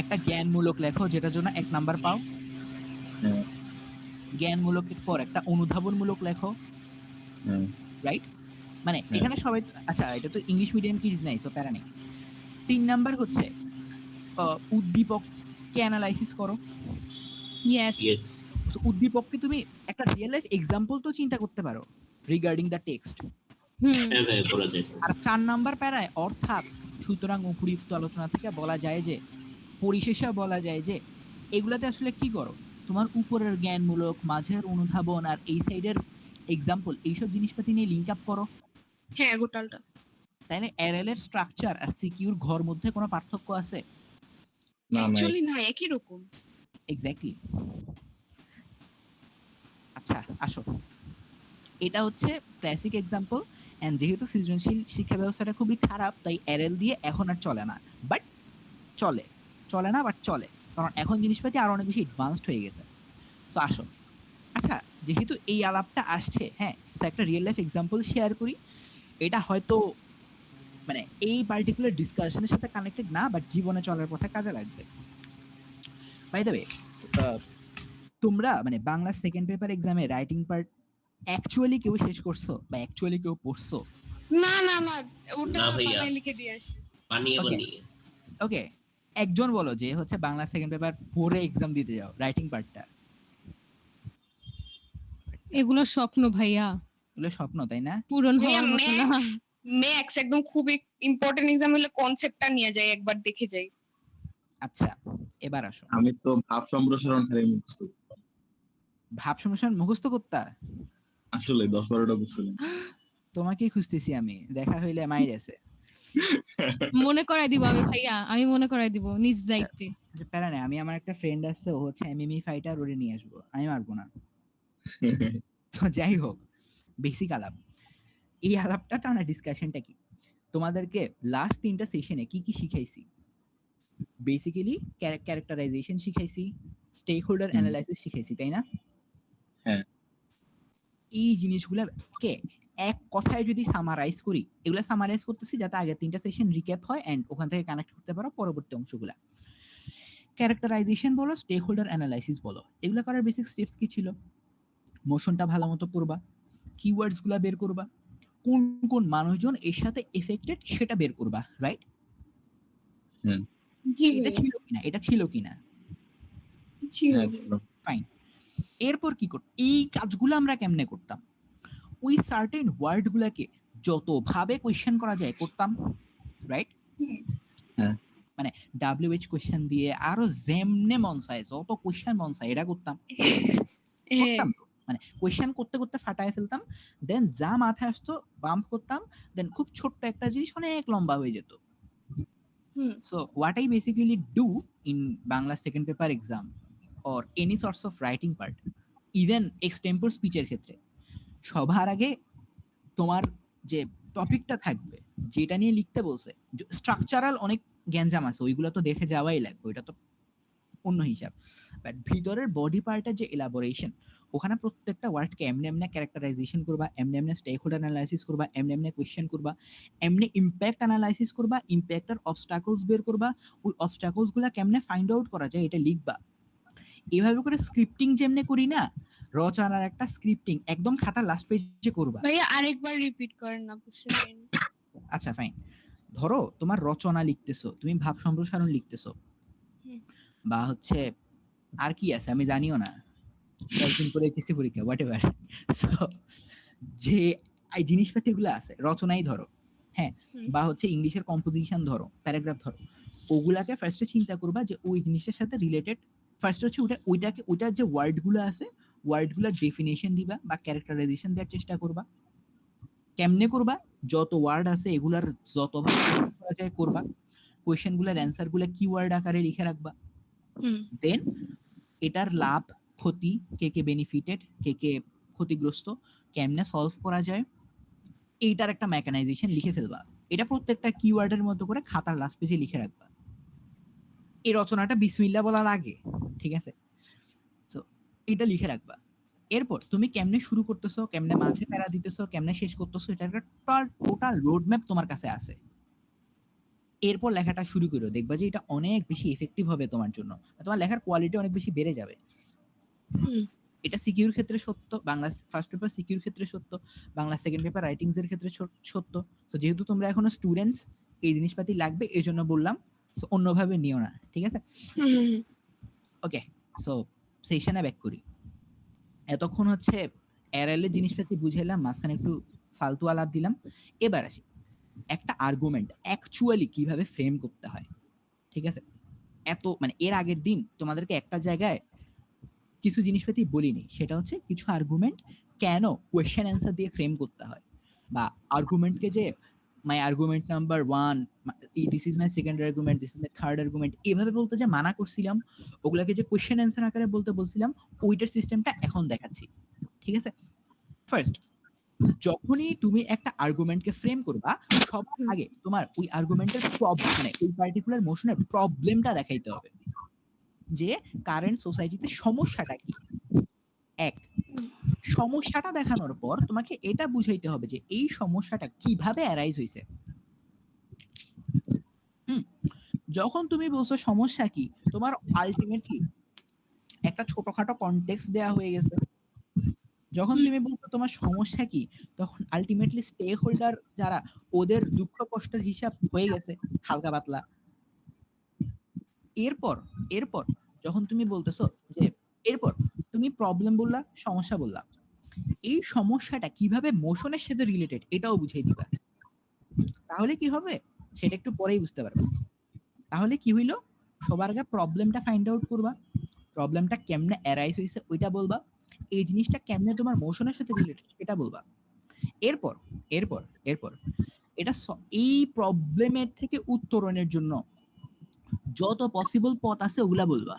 একটা জ্ঞানমূলক লেখো যেটার জন্য 1 নাম্বার পাও, হ্যাঁ। জ্ঞানমূলকের পর একটা অনুধাবনমূলক লেখো, রাইট? মানে এখানে সবাই, আচ্ছা এটা তো ইংলিশ মিডিয়াম কিডস নাই, সো প্যারা নেই। 3 নাম্বার হচ্ছে উদ্দীপককে অ্যানালাইসিস করো। ইয়েস। উদ্দীপককে তুমি একটা রিয়েল লাইফ এক্সাম্পল তো চিন্তা করতে পারো রিগার্ডিং দ্য টেক্সট। হুম। হ্যাঁ ভাই, বলা যায়। আর 4 নাম্বার প্যারায় অর্থাৎ সুতরাং উপরিউক্ত আলোচনা থেকে বলা যায় যে, পরিশেষে বলা যায় যে এগুলাতে আসলে কি করো, তোমার উপরের জ্ঞানমূলক, মাঝের অনুধাবন আর এই সাইডের এক্সাম্পল, এইসব জিনিসপাতি নিয়ে লিঙ্ক আপ করো। হ্যাঁ, গোটালটা। তাইলে অ্যারেল এর স্ট্রাকচার আর সিকিউর ঘর মধ্যে কোনো পার্থক্য আছে? না, অ্যাকচুয়ালি না, একই রকম। এক্স্যাক্টলি। আচ্ছা আসো, এটা হচ্ছে ক্লাসিক এক্সাম্পল। এন্ড যেহেতু সৃজনশীল শিক্ষা ব্যবস্থাটা খুবই খারাপ, তাই অ্যারেল দিয়ে এখন আর চলে না, বাট চলে না বাট চলে, কারণ এখন জিনিসপাতি আরো অনেক বেশি অ্যাডভান্সড হয়ে গেছে। সো আসো, আচ্ছা যেহেতু এই আলাপটা আসছে, হ্যাঁ, একটা রিয়েল লাইফ এক্সাম্পল শেয়ার করি। এটা হয়তো মানে এই পার্টিকুলার ডিসকাশনের সাথে কানেক্টেড না, বাট জীবনে চলার পথে কাজে লাগবে। বাই দ্য ওয়ে, তোমরা মানে বাংলা সেকেন্ড পেপার এক্সামে রাইটিং পার্ট অ্যাকচুয়ালি কেউ শেষ করছো বা অ্যাকচুয়ালি কেউ পড়ছো? না না না, ওটা না ভাইয়া। পাতায় লিখে দিয়ে আসি। বানিয়ে Okay. বানিয়ে। ওকে, একজন বলো যে হচ্ছে বাংলা সেকেন্ড পেপার পড়ে এক্সাম দিতে যাও, রাইটিং পার্টটা। এগুলো স্বপ্ন ভাইয়া, এগুলো স্বপ্ন, তাই না? পূরণ ভাইয়া, হওয়ার মতো না। ম্যাথস একদম খুবই ইম্পর্টেন্ট এক্সাম হলে কনসেপ্টটা নিয়ে যাই, একবার দেখে যাই। আচ্ছা এবার আসো, আমি তো ভাব সম্প্রসারণ খালি মুখস্থ করতাম। ভাব সমস্যা মুখস্থ করতা? আসলে 10-12টা বুঝছিলাম। তোমাকেই খুঁজতেছি আমি, দেখা হইলে মাইর আছে। মনে করাই দিব আমি ভাইয়া, আমি মনে করাই দিব নিজ দায়িত্বে। প্যারা নেই, আমি আমার একটা ফ্রেন্ড আছে, ও হচ্ছে এমএমই ফাইটার, ওরে নিয়ে আসবো, আমি মারবো না। তো যাই হোক, বেসিক আলাপ, এই আলাপটা টানা ডিসকাশনটা কি, তোমাদেরকে লাস্ট 3টা সেশনে কি কি শিখাইছি? বেসিক্যালি ক্যারেক্টারাইজেশন শিখাইছি, স্টেক হোল্ডার অ্যানালাইসিস শিখাইছি, তাই না? হ্যাঁ। এই জিনিসগুলোকে এক কথায় যদি সামারাইজ করি, এগুলা সামারাইজ করতেছি যাতে আগে 3টা সেশন রিক্যাপ হয় এন্ড ওখান থেকে কানেক্ট করতে পারো পরবর্তী অংশগুলা। ক্যারেক্টারাইজেশন বলো, স্টেক হোল্ডার অ্যানালাইসিস বলো, এগুলা করার বেসিক স্টেপস কি ছিল? মোশনটা ভালো মতো পড়বা, কিওয়ার্ডস গুলা বের করবা, কোন কোন মানুষজন এর সাথে এফেক্টেড সেটা বের করবা, রাইট? জি এটা ভাইয়া, ছিল কিনা, এটা ছিল কিনা, ছিল। হ্যাঁ ছিল। ফাইন। এরপর কি করত, এই কাজগুলো আমরা কেমনে করতাম? ওই সার্টেন ওয়ার্ড গুলাকে যতভাবে কোয়েশ্চেন করা যায় করতাম, রাইট? হুম, মানে WH কোয়েশ্চেন দিয়ে আরো যেমনে মন চায় যত কোয়েশ্চেন মন চায় এটা করতাম, করতাম তো। মানে কোয়েশ্চেন করতে করতে ফাটায় ফেলতাম, দেন যা মাথায় আসতো বাম্প করতাম, দেন খুব ছোট্ট একটা জিনিস অনেক লম্বা হয়ে যেত। হুম, So what I basically do in Bangla second paper exam or any sorts of writing part, even extempore speech এর ক্ষেত্রে, সবার আগে তোমার যে টপিকটা থাকবে, যেটা নিয়ে লিখতে বলছে, স্ট্রাকচারাল অনেক গ্যাঞ্জাম আছে, ওইগুলো তো দেখে যাওয়াই লাগবে, ওইটা তো অন্য হিসাব। বাট ভিতরের বডি পার্টের যে এলাবোরেশন, ওখানে প্রত্যেকটা ওয়ার্ডকে এমনি এমনি ক্যারেক্টারাইজেশন করবা, এমনি এমনি স্টেক হোল্ডার অ্যানালাইসিস করবা, এমনি এমনি কোয়েশ্চেন করবা, এমনি ইম্প্যাক্ট অ্যানালাইসিস করবা, ইম্প্যাক্টের অবস্টাকলস বের করবা, ওই অবস্টাকলস গুলা কেমনে ফাইন্ড আউট করা যায় এটা লিখবা। এভাবে করে স্ক্রিপ্টিং যেমনি করি না, রচনার একটা স্ক্রিপ্টিং একদম খাতার লাস্ট পেজে করবা। ভাইয়া আরেকবার রিপিট করেন না, বুঝতে পারিনি। আচ্ছা ফাইন, ধরো তোমার রচনা লিখতেছো, তুমি ভাব সম্প্রসারণ লিখতেছো, হুম। বা হচ্ছে আর কি আছে আমি জানিও না, কয়েকদিন করে এইচএসসি পরীক্ষা হোয়াট এভার, যে এই জিনিসপাতিগুলো আছে রচনাই ধরো, হ্যাঁ, হুম। বা হচ্ছে ইংলিশের কম্পোজিশন ধরো, প্যারাগ্রাফ ধরো, ওগুলাকে ফার্স্টে চিন্তা করবা যে ওই জিনিসটার সাথে রিলেটেড, ফার্স্ট হচ্ছে ওইটার যে ওয়ার্ডগুলো আছে ওয়ার্ডগুলোর ডেফিনেশন দিবা বা ক্যারেক্টারাইজেশন দেওয়ার চেষ্টা করবা। কেমনে করবা? যত ওয়ার্ড আছে এগুলার যতভাবে করা যায় করবা, কোয়েশ্চেনগুলোর অ্যান্সারগুলো কিওয়ার্ড আকারে লিখে রাখবা। হুম, দেন এটার লাভ ক্ষতি, কে কে বেনিফিটেড, কে কে ক্ষতিগ্রস্ত, কেমনে সলভ করা যায়, এইটার একটা মেকানাইজেশন লিখে ফেলবা। এটা প্রত্যেকটা কিওয়ার্ডের মতো করে খাতার লাস্ট পেজে লিখে রাখবা। এই রচনাটা বিসমিল্লাহ বলার আগে, ঠিক আছে? সো এটা লিখে রাখবা। এরপর তুমি কেমনে শুরু করতেছো, কেমনে মাঝে প্যারা দিতেছো, কেমনে শেষ করতেছো, এটা একটা টোটাল রোড ম্যাপ তোমার কাছে আছে। এরপর লেখাটা শুরু করো, দেখবা যে এটা অনেক বেশি এফেক্টিভ হবে তোমার জন্য, তোমার লেখার কোয়ালিটি অনেক বেশি বেড়ে যাবে। হুম, এটা সিকিউর ক্ষেত্রে সত্য, বাংলা ফার্স্ট পেপার সিকিউর ক্ষেত্রে সত্য, বাংলা সেকেন্ড পেপার রাইটিংস এর ক্ষেত্রে সত্য। সো যেহেতু তোমরা এখনো স্টুডেন্টস, এই জিনিসপাতি লাগবে এই জন্য বললাম, সো অন্যভাবে নিও না, ঠিক আছে? হুম, ওকে, সো সেশনে ব্যাক করি। এতক্ষণ হচ্ছে এর জিনিসপাতি বুঝাইলাম, মাঝখানে একটু ফালতু আলাপ দিলাম। এবার আসি একটা আর্গুমেন্ট অ্যাকচুয়ালি কিভাবে ফ্রেম করতে হয়, ঠিক আছে? এত মানে এর আগের দিন তোমাদেরকে একটা জায়গায় কিছু জিনিসপাতি বলিনি, সেটা হচ্ছে কিছু আর্গুমেন্ট কেন কোয়েশ্চেন অ্যান্সার দিয়ে ফ্রেম করতে হয়, বা আর্গুমেন্টকে যে মাই argument number 1, this is my second argument, this is my third argument, এভাবে বলতে যে মানা করছিলাম, ওগুলাকে যে কোয়েশ্চেন অ্যান্সার আকারে বলতে বলছিলাম, ওইটার সিস্টেমটা এখন দেখাচ্ছি, ঠিক আছে? ফার্স্ট, যখনই তুমি একটা আর্গুমেন্টকে ফ্রেম করবা, সবার আগে তোমার ওই আর্গুমেন্টের প্রবলেম, মানে ওই পার্টিকুলার মোশনের প্রবলেমটা দেখাইতে হবে, যে কারেন্ট সোসাইটিতে সমস্যাটা কি। এক, সমস্যাটা দেখানোর পর তোমাকে এটা বুঝাইতে হবে যে এই সমস্যাটা কিভাবে অ্যারাইজ হইছে। যখন তুমি বলছো সমস্যা কি, তোমার আলটিমেটলি একটা ছোটখাটো কনটেক্সট দেয়া হয়ে গেছে। যখন তুমি বলছো তোমার সমস্যা কি, তখন আলটিমেটলি স্টেক হোল্ডার যারা, ওদের দুঃখ কষ্টের হিসাব হয়ে গেছে হালকা পাতলা। এরপর এরপর যখন তুমি বলতেছো যে, এরপর তুমি প্রবলেম বললা, সমস্যা বললা, এই সমস্যাটা কিভাবে মোশনের সাথে রিলেটেড এটাও বুঝিয়ে দিবা। তাহলে কি হবে সেটা একটু পরেই বুঝতে পারবে। তাহলে কি হইলো, সবার আগে প্রবলেমটা ফাইন্ড আউট করবা, প্রবলেমটা কেমনে অ্যারাইজ হইছে ওইটা বলবা, এই জিনিসটা কেমনে তোমার মোশনের সাথে রিলেটেড এটা বলবা। এরপর এরপর এরপর এটা এই প্রবলেমের থেকে উত্তরণের জন্য যত পসিবল পথ আছে ওগুলা বলবা।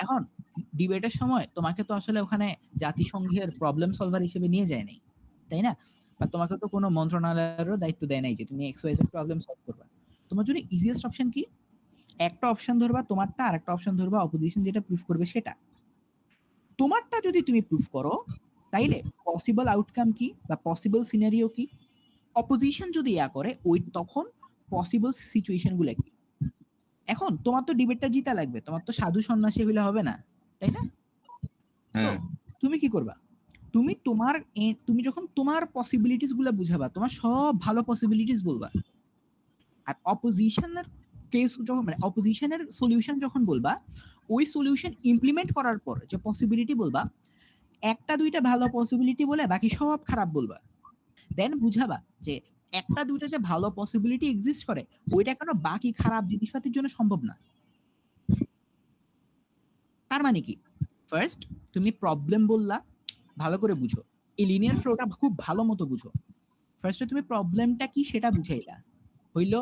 এখন ডিবেটের সময় তোমাকে তো আসলে ওখানে জাতিসংঘের প্রবলেম সলভার হিসেবে নিয়ে যায় নাই, তাই না? বা তোমাকে তো কোনো মন্ত্রণালয়েরও দায়িত্ব দেয় নাই যে তুমি XYZ প্রবলেম সলভ করবা। তোমার জন্য ইজিয়েস্ট অপশন কি? একটা অপশন ধরবা তোমারটা, আরেকটা অপশন ধরবা অপোজিশন যেটা প্রুফ করবে সেটা। তোমারটা যদি তুমি প্রুফ করো, তাইলে পসিবল আউটকাম কি বা পসিবল সিনারিও কি, অপোজিশন যদি ইয়া করে ওই তখন পসিবল সিচুয়েশন গুলো কি। এখন তোমার তো ডিবেটটা জিতা লাগবে, তোমার তো সাধু সন্ন্যাসী হইলে হবে না, তাই না? সো হ্যাঁ তুমি কি করবা, তুমি যখন তোমার পসিবিলিটিস গুলা বুঝাবা, তোমার সব ভালো পসিবিলিটিস বলবা, আর অপোজিশনের কেস যখন মানে অপোজিশনের সলিউশন যখন বলবা, ওই সলিউশন ইমপ্লিমেন্ট করার পর যে পসিবিলিটি বলবা, একটা দুইটা ভালো পসিবিলিটি বলে বাকি সব খারাপ বলবা। দেন বুঝাবা যে একটা দুইটা যে ভালো পসিবিলিটি এক্সিস্ট করে ওইটা কেন বাকি খারাপ জিনিসপাতির জন্য সম্ভব না। তার মানে কি, ফার্স্ট তুমি প্রবলেম বললা, ভালো করে বুঝো, এই লিনিয়ার ফ্লোটা খুব ভালো মতো বুঝো। ফার্স্টে তুমি প্রবলেমটা কি সেটা বুঝাইলা, হইলো।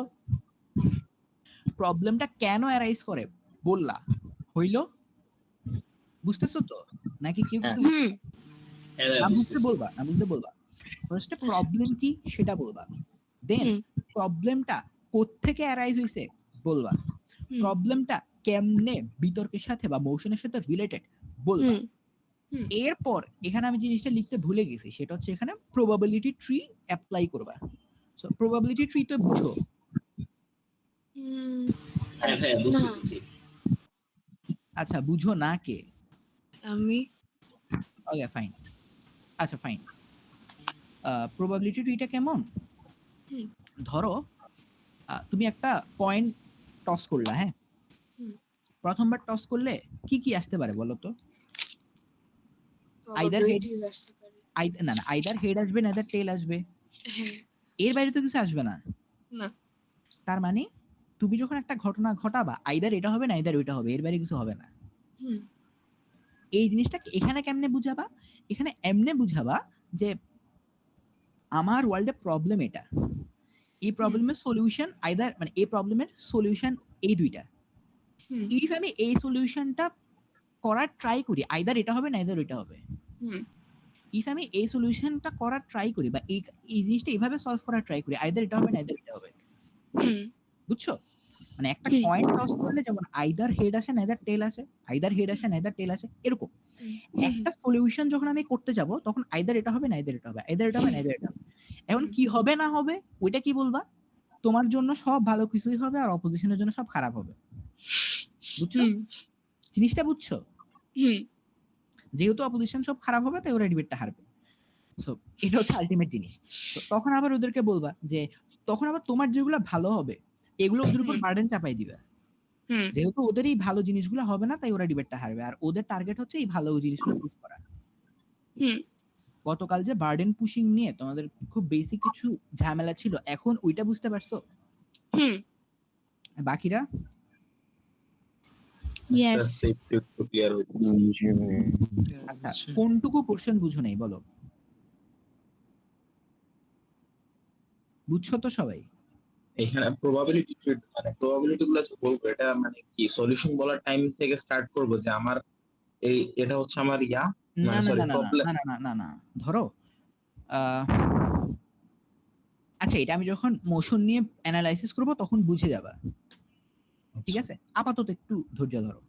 প্রবলেমটা কেন অ্যারাইজ করে বললা, হইলো। বুঝতেছো তো নাকি কেউ হ্যাঁ। কিছু হুম না বুঝতে বলবা। ফার্স্টে প্রবলেম কি সেটা বলবা, দেন হুম প্রবলেমটা কোত্থেকে অ্যারাইজ হইছে বলবা, হুম প্রবলেমটা কেমনে বিতর্কের সাথে বা মোশনের সাথে রিলেটেড বলবা। হুম এরপর এখানে আমি জিনিসটা লিখতে ভুলে গেছি, সেটা হচ্ছে এখানে প্রবাবিলিটি ট্রি অ্যাপ্লাই করবা। সো প্রবাবিলিটি ট্রি তো বুঝো। হুম, হ্যাঁ হ্যাঁ না বুঝছি। আচ্ছা বুঝো না কে? আমি ওকে ফাইন, আচ্ছা ফাইন। প্রবাবিলিটি ট্রিটা কেমন, হুম ধরো তুমি একটা কয়েন টস করলা, হ্যাঁ, হুম প্রথমবার টস করলে কি কি আসতে পারে বলো তো? আইদার হেড, প্রবাবিলিটিস আসতে পারে। না না, আইদার হেড আসবে না আইদার টেল আসবে, হ্যাঁ এর বাইরে তো কিছু আসবে না। না তার মানে তুমি যখন একটা ঘটনা ঘটাবা আইদার এটা হবে না আইদার ওইটা হবে, এর বাইরে কিছু হবে না। হুম এই জিনিসটা এখানে কেমনে বুঝাবা, এখানে এমনে বুঝাবা যে আমার ওয়ার্ল্ডে প্রবলেম এটা, এই প্রবলেমের সলিউশন আইদার মানে এই প্রবলেমের সলিউশন এই দুইটা, হুম ইফ আমি এই সলিউশনটা করার ট্রাই করি আইদার এটা হবে না আইদার ওইটা হবে। হুম ইফ আমি এই সলিউশনটা করার ট্রাই করি বা এই জিনিসটা এইভাবে সলভ করার ট্রাই করি আইদার এটা হবে না আইদার এটা হবে। হুম বুঝছো? মানে একটা হুম। কয়েন টস করলে যেমন আইদার হেড আসে নাইদার টেল আসে, আইদার হেড আসে নাইদার টেল আসে, এরকম একটা সলিউশন যখন আমি করতে যাব তখন আইদার এটা হবে নাইদার এটা হবে, আইদার এটা হবে নাইদার এটা হবে। এখন কি হবে না হবে ওইটা কি বলবা, তোমার জন্য সব ভালো কিছুই হবে আর অপোজিশনের জন্য সব খারাপ হবে। বুঝছো জিনিসটা, বুঝছো? হুম যেহেতু অপোজিশন সব খারাপ হবে তাই ওরা ডিবেটটা হারবে। সো এটা হচ্ছে আলটিমেট জিনিস। তো তখন আবার ওদেরকে বলবা যে তখন আবার তোমার যেগুলো ভালো হবে এগুলো ওদের উপর বার্ডেন চাপাই দিবে, হুম যেহেতু ওদের এই ভালো জিনিসগুলো হবে না তাই ওরা ডিবেটটা হারবে, আর ওদের টার্গেট হচ্ছে এই ভালো জিনিসগুলো প্রুফ করা। হুম গতকাল যে বার্ডেন পুশিং নিয়ে তোমাদের খুব বেসিক কিছু ঝামেলা ছিল, এখন ওইটা বুঝতে পারছো? হুম বাকিরা Yes. একটু ক্লিয়ার হইতেছে। আচ্ছা কোনটুকু পোর্শন বুঝো নাই বলো? বুঝছো তো সবাই? এখানে প্রবাবিলিটি মানে প্রবাবিলিটি গুলো যে বলবো এটা মানে কি সলিউশন বলার টাইম থেকে স্টার্ট করবো যে আমার এটা হচ্ছে আমার না মানে না সরি না না প্রবলেম। না না না না না ধরো আচ্ছা এটা আমি যখন মোশন নিয়ে অ্যানালাইসিস করব তখন বুঝে যাবা, ঠিক আছে? আপাতত একটু ধৈর্য ধরো।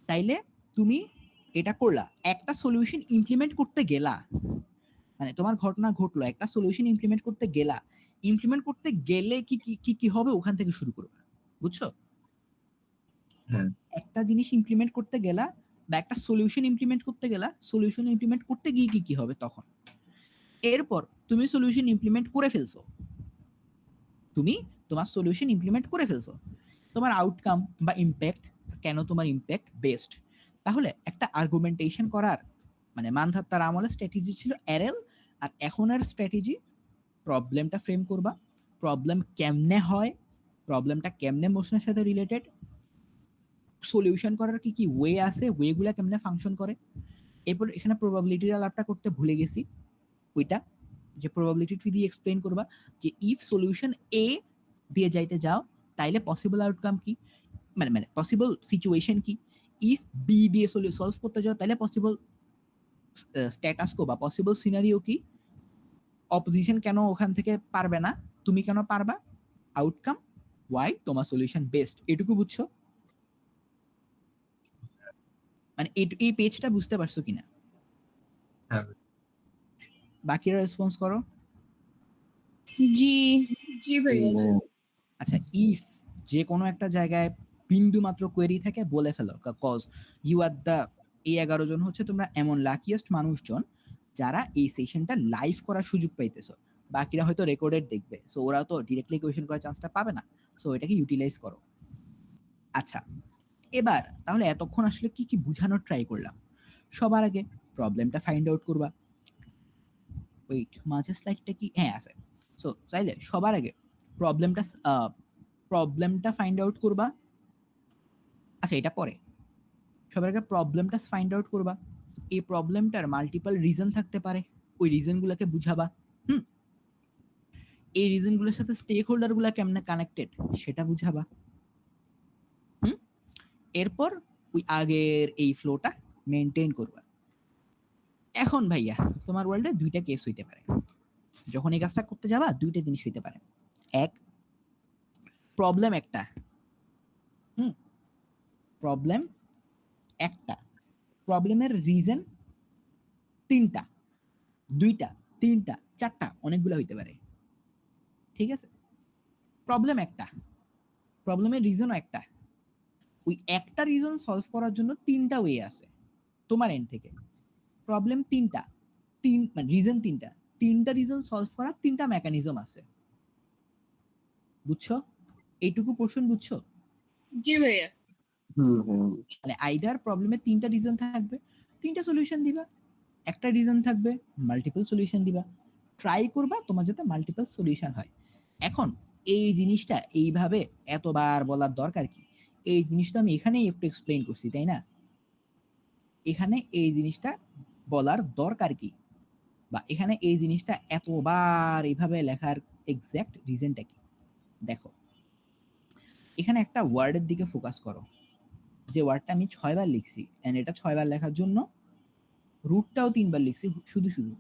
তাইলে তুমি এটা করলা, একটা সলিউশন ইমপ্লিমেন্ট করতে গেলা, মানে তোমার ঘটনা ঘটলো একটা সলিউশন ইমপ্লিমেন্ট করতে গেলা, ইমপ্লিমেন্ট করতে গেলে কি কি কি কি হবে ওখান থেকে শুরু করবে। বুঝছো? হ্যাঁ একটা জিনিস ইমপ্লিমেন্ট করতে গেলা বা একটা সলিউশন ইমপ্লিমেন্ট করতে গেলা, সলিউশন ইমপ্লিমেন্ট করতে গিয়ে কি কি হবে তখন। এরপর তুমি সলিউশন ইমপ্লিমেন্ট করে ফেলছো, তুমি তোমার সলিউশন ইমপ্লিমেন্ট করে ফেলছো, তোমার আউটকাম বা ইমপ্যাক্ট, কেন তোমার ইমপ্যাক্ট বেস্ট। তাহলে একটা আর্গুমেন্টেশন করার মানে মানধাত তার আমলে স্ট্র্যাটেজি ছিল এরএল, আর এখনের স্ট্র্যাটেজি প্রবলেমটা ফ্রেম করবা, প্রবলেম কেমনে হয়, প্রবলেমটা কেমনে মোশনের সাথে রিলেটেড, সলিউশন করার কি কি ওয়ে আছে, ওয়েগুলা কেমনে ফাংশন করে। এরপর এখানে প্রবাবিলিটির আলাপটা করতে ভুলে গেছি, ওইটা যে প্রবাবিলিটি ট্রি দিয়ে এক্সপ্লেইন করবা যে ইফ সলিউশন এ দিয়ে যাইতে যাও তাইলে পসিবল আউটকাম কি, মানে মানে পসিবল সিচুয়েশন কি, ইফ বি দিয়ে সলভ করতে যাও তাহলে পসিবল স্ট্যাটাস কো বা পসিবল সিনারিও কি, অপোজিশন কেন ওখান থেকে পারবে না, তুমি কেন পারবা, আউটকাম ওয়াই তোমার সলিউশন বেস্ট। এটুকু বুঝছো? মানে এই পেজটা বুঝতে পারছো কিনা? হ্যাঁ বাকিরা রেসপন্স করো। জি। জি ভাইয়া জি। আচ্ছা, ইফ যে কোনো একটা জায়গায় বিন্দু মাত্র কোয়েরি থাকে বলে ফেলো, কজ ইউ আর দ্য, এই 11 জন হচ্ছে তোমরা এমন লাকিয়েস্ট মানুষজন যারা এই সেশনটা লাইভ করার সুযোগ পাইতেছো। বাকিরা হয়তো রেকর্ডেড দেখবে, সো ওরা তো ডিরেক্টলি কোয়েশ্চেন করার চান্সটা পাবে না, সো এটাকে ইউটিলাইজ করো। আচ্ছা, এবার তাহলে এতক্ষণ আসলে কি কি বোঝানোর ট্রাই করলাম। সবার আগে প্রবলেমটা ফাইন্ড আউট করবা। ওয়েট, মাঝের স্লাইডটা কি? হ্যাঁ আছে। সো তাইলে সবার আগে প্রবলেমটা ফাইন্ড আউট করবা। আচ্ছা, এটা পরে। সবার আগে প্রবলেমটা ফাইন্ড আউট করবা। এই প্রবলেমটার মাল্টিপল রিজন থাকতে পারে, ওই রিজনগুলোকে বুঝাবা। হুম, এই রিজনগুলোর সাথে স্টেক হোল্ডারগুলো কেমনে কানেক্টেড সেটা বুঝাবা। হুম, এরপর ওই আগের এই ফ্লোটা মেনটেন করবা। এখন ভাইয়া, তোমার ওয়ার্ল্ডে দুইটা কেস হইতে পারে। যখন এই কাজটা করতে যাবা দুইটা জিনিস হইতে পারে। এক, প্রবলেম একটা। হুম, প্রবলেম একটা, প্রবলেমের রিজন তিনটা, দুইটা, তিনটা, চারটা, অনেকগুলো হইতে পারে। ঠিক আছে, প্রবলেম একটা, প্রবলেমের রিজনও একটা। ওই একটা রিজন সলভ করার জন্য তিনটা ওয়ে আছে তোমার এন্ড থেকে। প্রবলেম তিনটা, মানে রিজন তিনটা, তিনটা রিজন সলভ করার তিনটা মেকানিজম আছে। বুঝছো? এইটুকু পোর্শন বুঝছো? জি ভাইয়া। মানে আইদার প্রবলেমের তিনটা রিজন থাকবে, তিনটা সলিউশন দিবা। একটা রিজন থাকবে, মাল্টিপল সলিউশন দিবা। ট্রাই করবা তোমার যাতে মাল্টিপল সলিউশন হয়। এখন এই জিনিসটা এইভাবে এতবার বলার দরকার কি? এই জিনিসটা আমি এখানেই একটু এক্সপ্লেইন করছি, তাই না? এখানে এই জিনিসটা বলার দরকার কি, বা এখানে এই জিনিসটা এতবার এইভাবে লেখার এক্সাক্ট রিজনটা কি? দেখো, এখানে একটা ওয়ার্ডের দিকে ফোকাস করো, যে ওয়ার্ডটা আমি 6 বার লিখছি, এন্ড এটা 6 বার লেখার জন্য রুটটাও 3 বার লিখছি। শুধু শুধু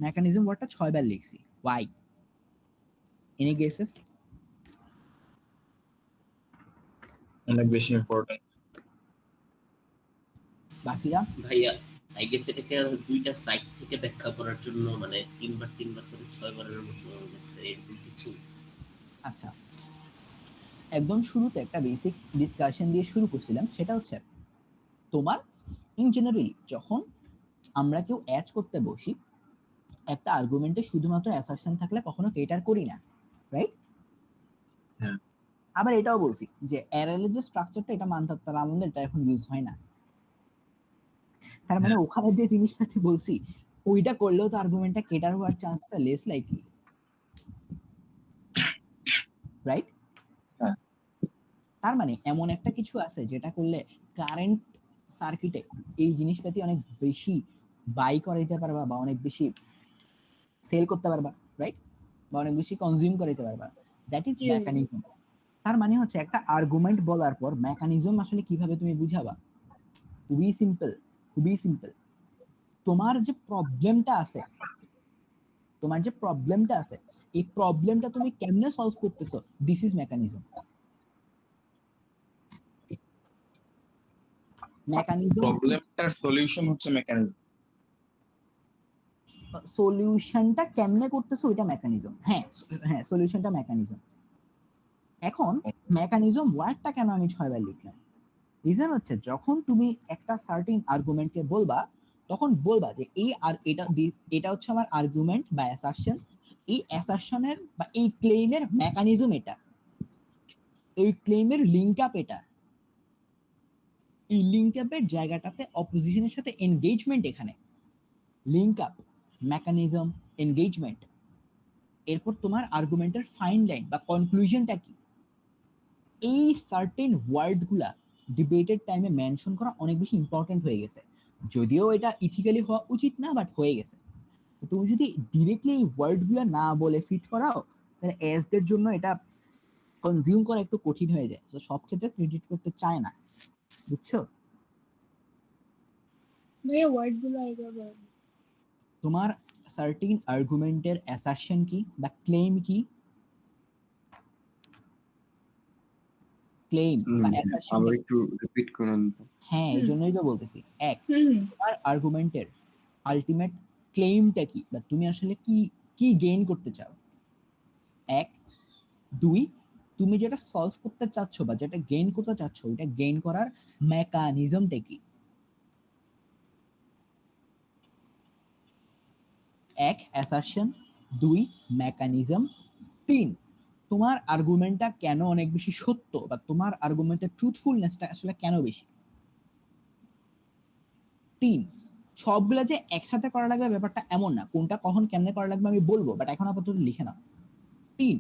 মেকানিজম ওয়ার্ডটা 6 বার লিখছি। ওয়াই? Any guesses? অনেক বেশি ইম্পর্টেন্ট। বাকিরা? ভাইয়া আই গেস এটাকে আর দুইটা সাইড থেকে ব্যাখ্যা করার জন্য মানে তিনবার করে 6 বারের মতো লাগছে এরকম কিছু। আচ্ছা, একদম শুরুতে একটা বেসিক ডিসকাশন দিয়ে শুরু করছিলাম, সেটা হচ্ছে তোমার ইন জেনারেলি যখন আমরা কেউ অ্যাড করতে বসি, একটা আর্গুমেন্টে শুধুমাত্র অ্যাসারশন থাকলে কখনো কেটার করি না, রাইট? হ্যাঁ। আবার এটাও বলছি যে অ্যারের যে স্ট্রাকচারটা, এটা মানতার আমলে এটা এখন ইউজ হয় না। তার মানে ওখানে যে জিনিসটাতে বলছি ওইটা করলেও তো আর্গুমেন্টটা কেটার হওয়ার চান্সটা লেস লাইকলি, রাইট? হ্যাঁ। তার মানে এমন একটা কিছু আছে যেটা করলে কারেন্ট সার্কিটে এই জিনিসপাতি অনেক বেশি বাই করাইতে পারবা, বা অনেক বেশি সেল করতে পারবা, রাইট? বা অনেক বেশি কনজিউম করাইতে পারবা। That is G. মেকানিজম। তার মানে হচ্ছে একটা আর্গুমেন্ট বলার পর মেকানিজম আসলে কিভাবে তুমি বুঝাবা? খুবই সিম্পল, খুবই সিম্পল। তোমার যে প্রবলেমটা আছে, তোমার যে প্রবলেমটা আছে, এই প্রবলেমটা তুমি কেমনে সলভ করতেছো, দিস ইজ মেকানিজম। মেকানিজম, প্রবলেমটার সলিউশন হচ্ছে মেকানিজম। সলিউশনটা কেমনে করতেছো ওইটা মেকানিজম। হ্যাঁ হ্যাঁ, সলিউশনটা মেকানিজম। এখন মেকানিজম ওয়ার্ডটা কেন আমি 6 বার লিখলাম? রিজন হচ্ছে যখন তুমি একটা সার্টেন আর্গুমেন্টকে বলবা, তখন বলবা যে এই আর এটা হচ্ছে আমার আর্গুমেন্ট বা অ্যাসারশন। এই অ্যাসারশনের বা এই ক্লেইমের মেকানিজম এটা, এই ক্লেইমের লিংক আপ এটা, এই লিংক আপের জায়গাটাতে অপোজিশনের সাথে এনগেজমেন্ট, এখানে লিংক আপ, মেকানিজম, এনগেজমেন্ট। এরপর তোমার আর্গুমেন্টের ফাইন লাইন বা কনক্লুশনটা কি? এই সার্টেন ওয়ার্ডগুলা ডিবেটের টাইমে মেনশন করা অনেক বেশি ইম্পর্টেন্ট হয়ে গেছে, যদিও এটা ইথিক্যালি হওয়া উচিত না, বাট হয়ে গেছে। তুমি যদি ডিরেক্টলি এই ওয়ার্ডগুলো না বলে ফিট করাও, তাহলে এসদের জন্য এটা কনজিউম করা একটু কঠিন হয়ে যায়, তো সব ক্ষেত্রে ক্রেডিট করতে চায় না, বুঝছো? ভাইয়া ওয়ার্ডগুলো একবার বলেন। তোমার সার্টেন আর্গুমেন্টের অ্যাসারশন কি বা ক্লেম কি? ক্লেম বা অ্যাসারশন আবার একটু রিপিট করুন তো। হ্যাঁ এই জন্যই তো বলতেছি। এক, হুম তোমার আর্গুমেন্টের আলটিমেট ক্লেমটা কি বা তুমি আসলে কি কি গেইন করতে চাও। এক, দুই, তুমি যেটা সলভ করতে চাচ্ছ বা যেটা গেইন করতে চাচ্ছ ওটা গেইন করার মেকানিজমটা কি। এক অ্যাসারশন, দুই মেকানিজম, তিন তোমার আর্গুমেন্টটা কেন অনেক বেশি সত্য বা তোমার আর্গুমেন্টের ট্রুথফুলনেসটা আসলে কেন বেশি। তিন, সবগুলা যে একসাথে করা লাগবে ব্যাপারটা এমন না, কোনটা কখন কেমনে করা লাগবে আমি বলবো, বাট এখন আপাতত লিখে নাও। তিন,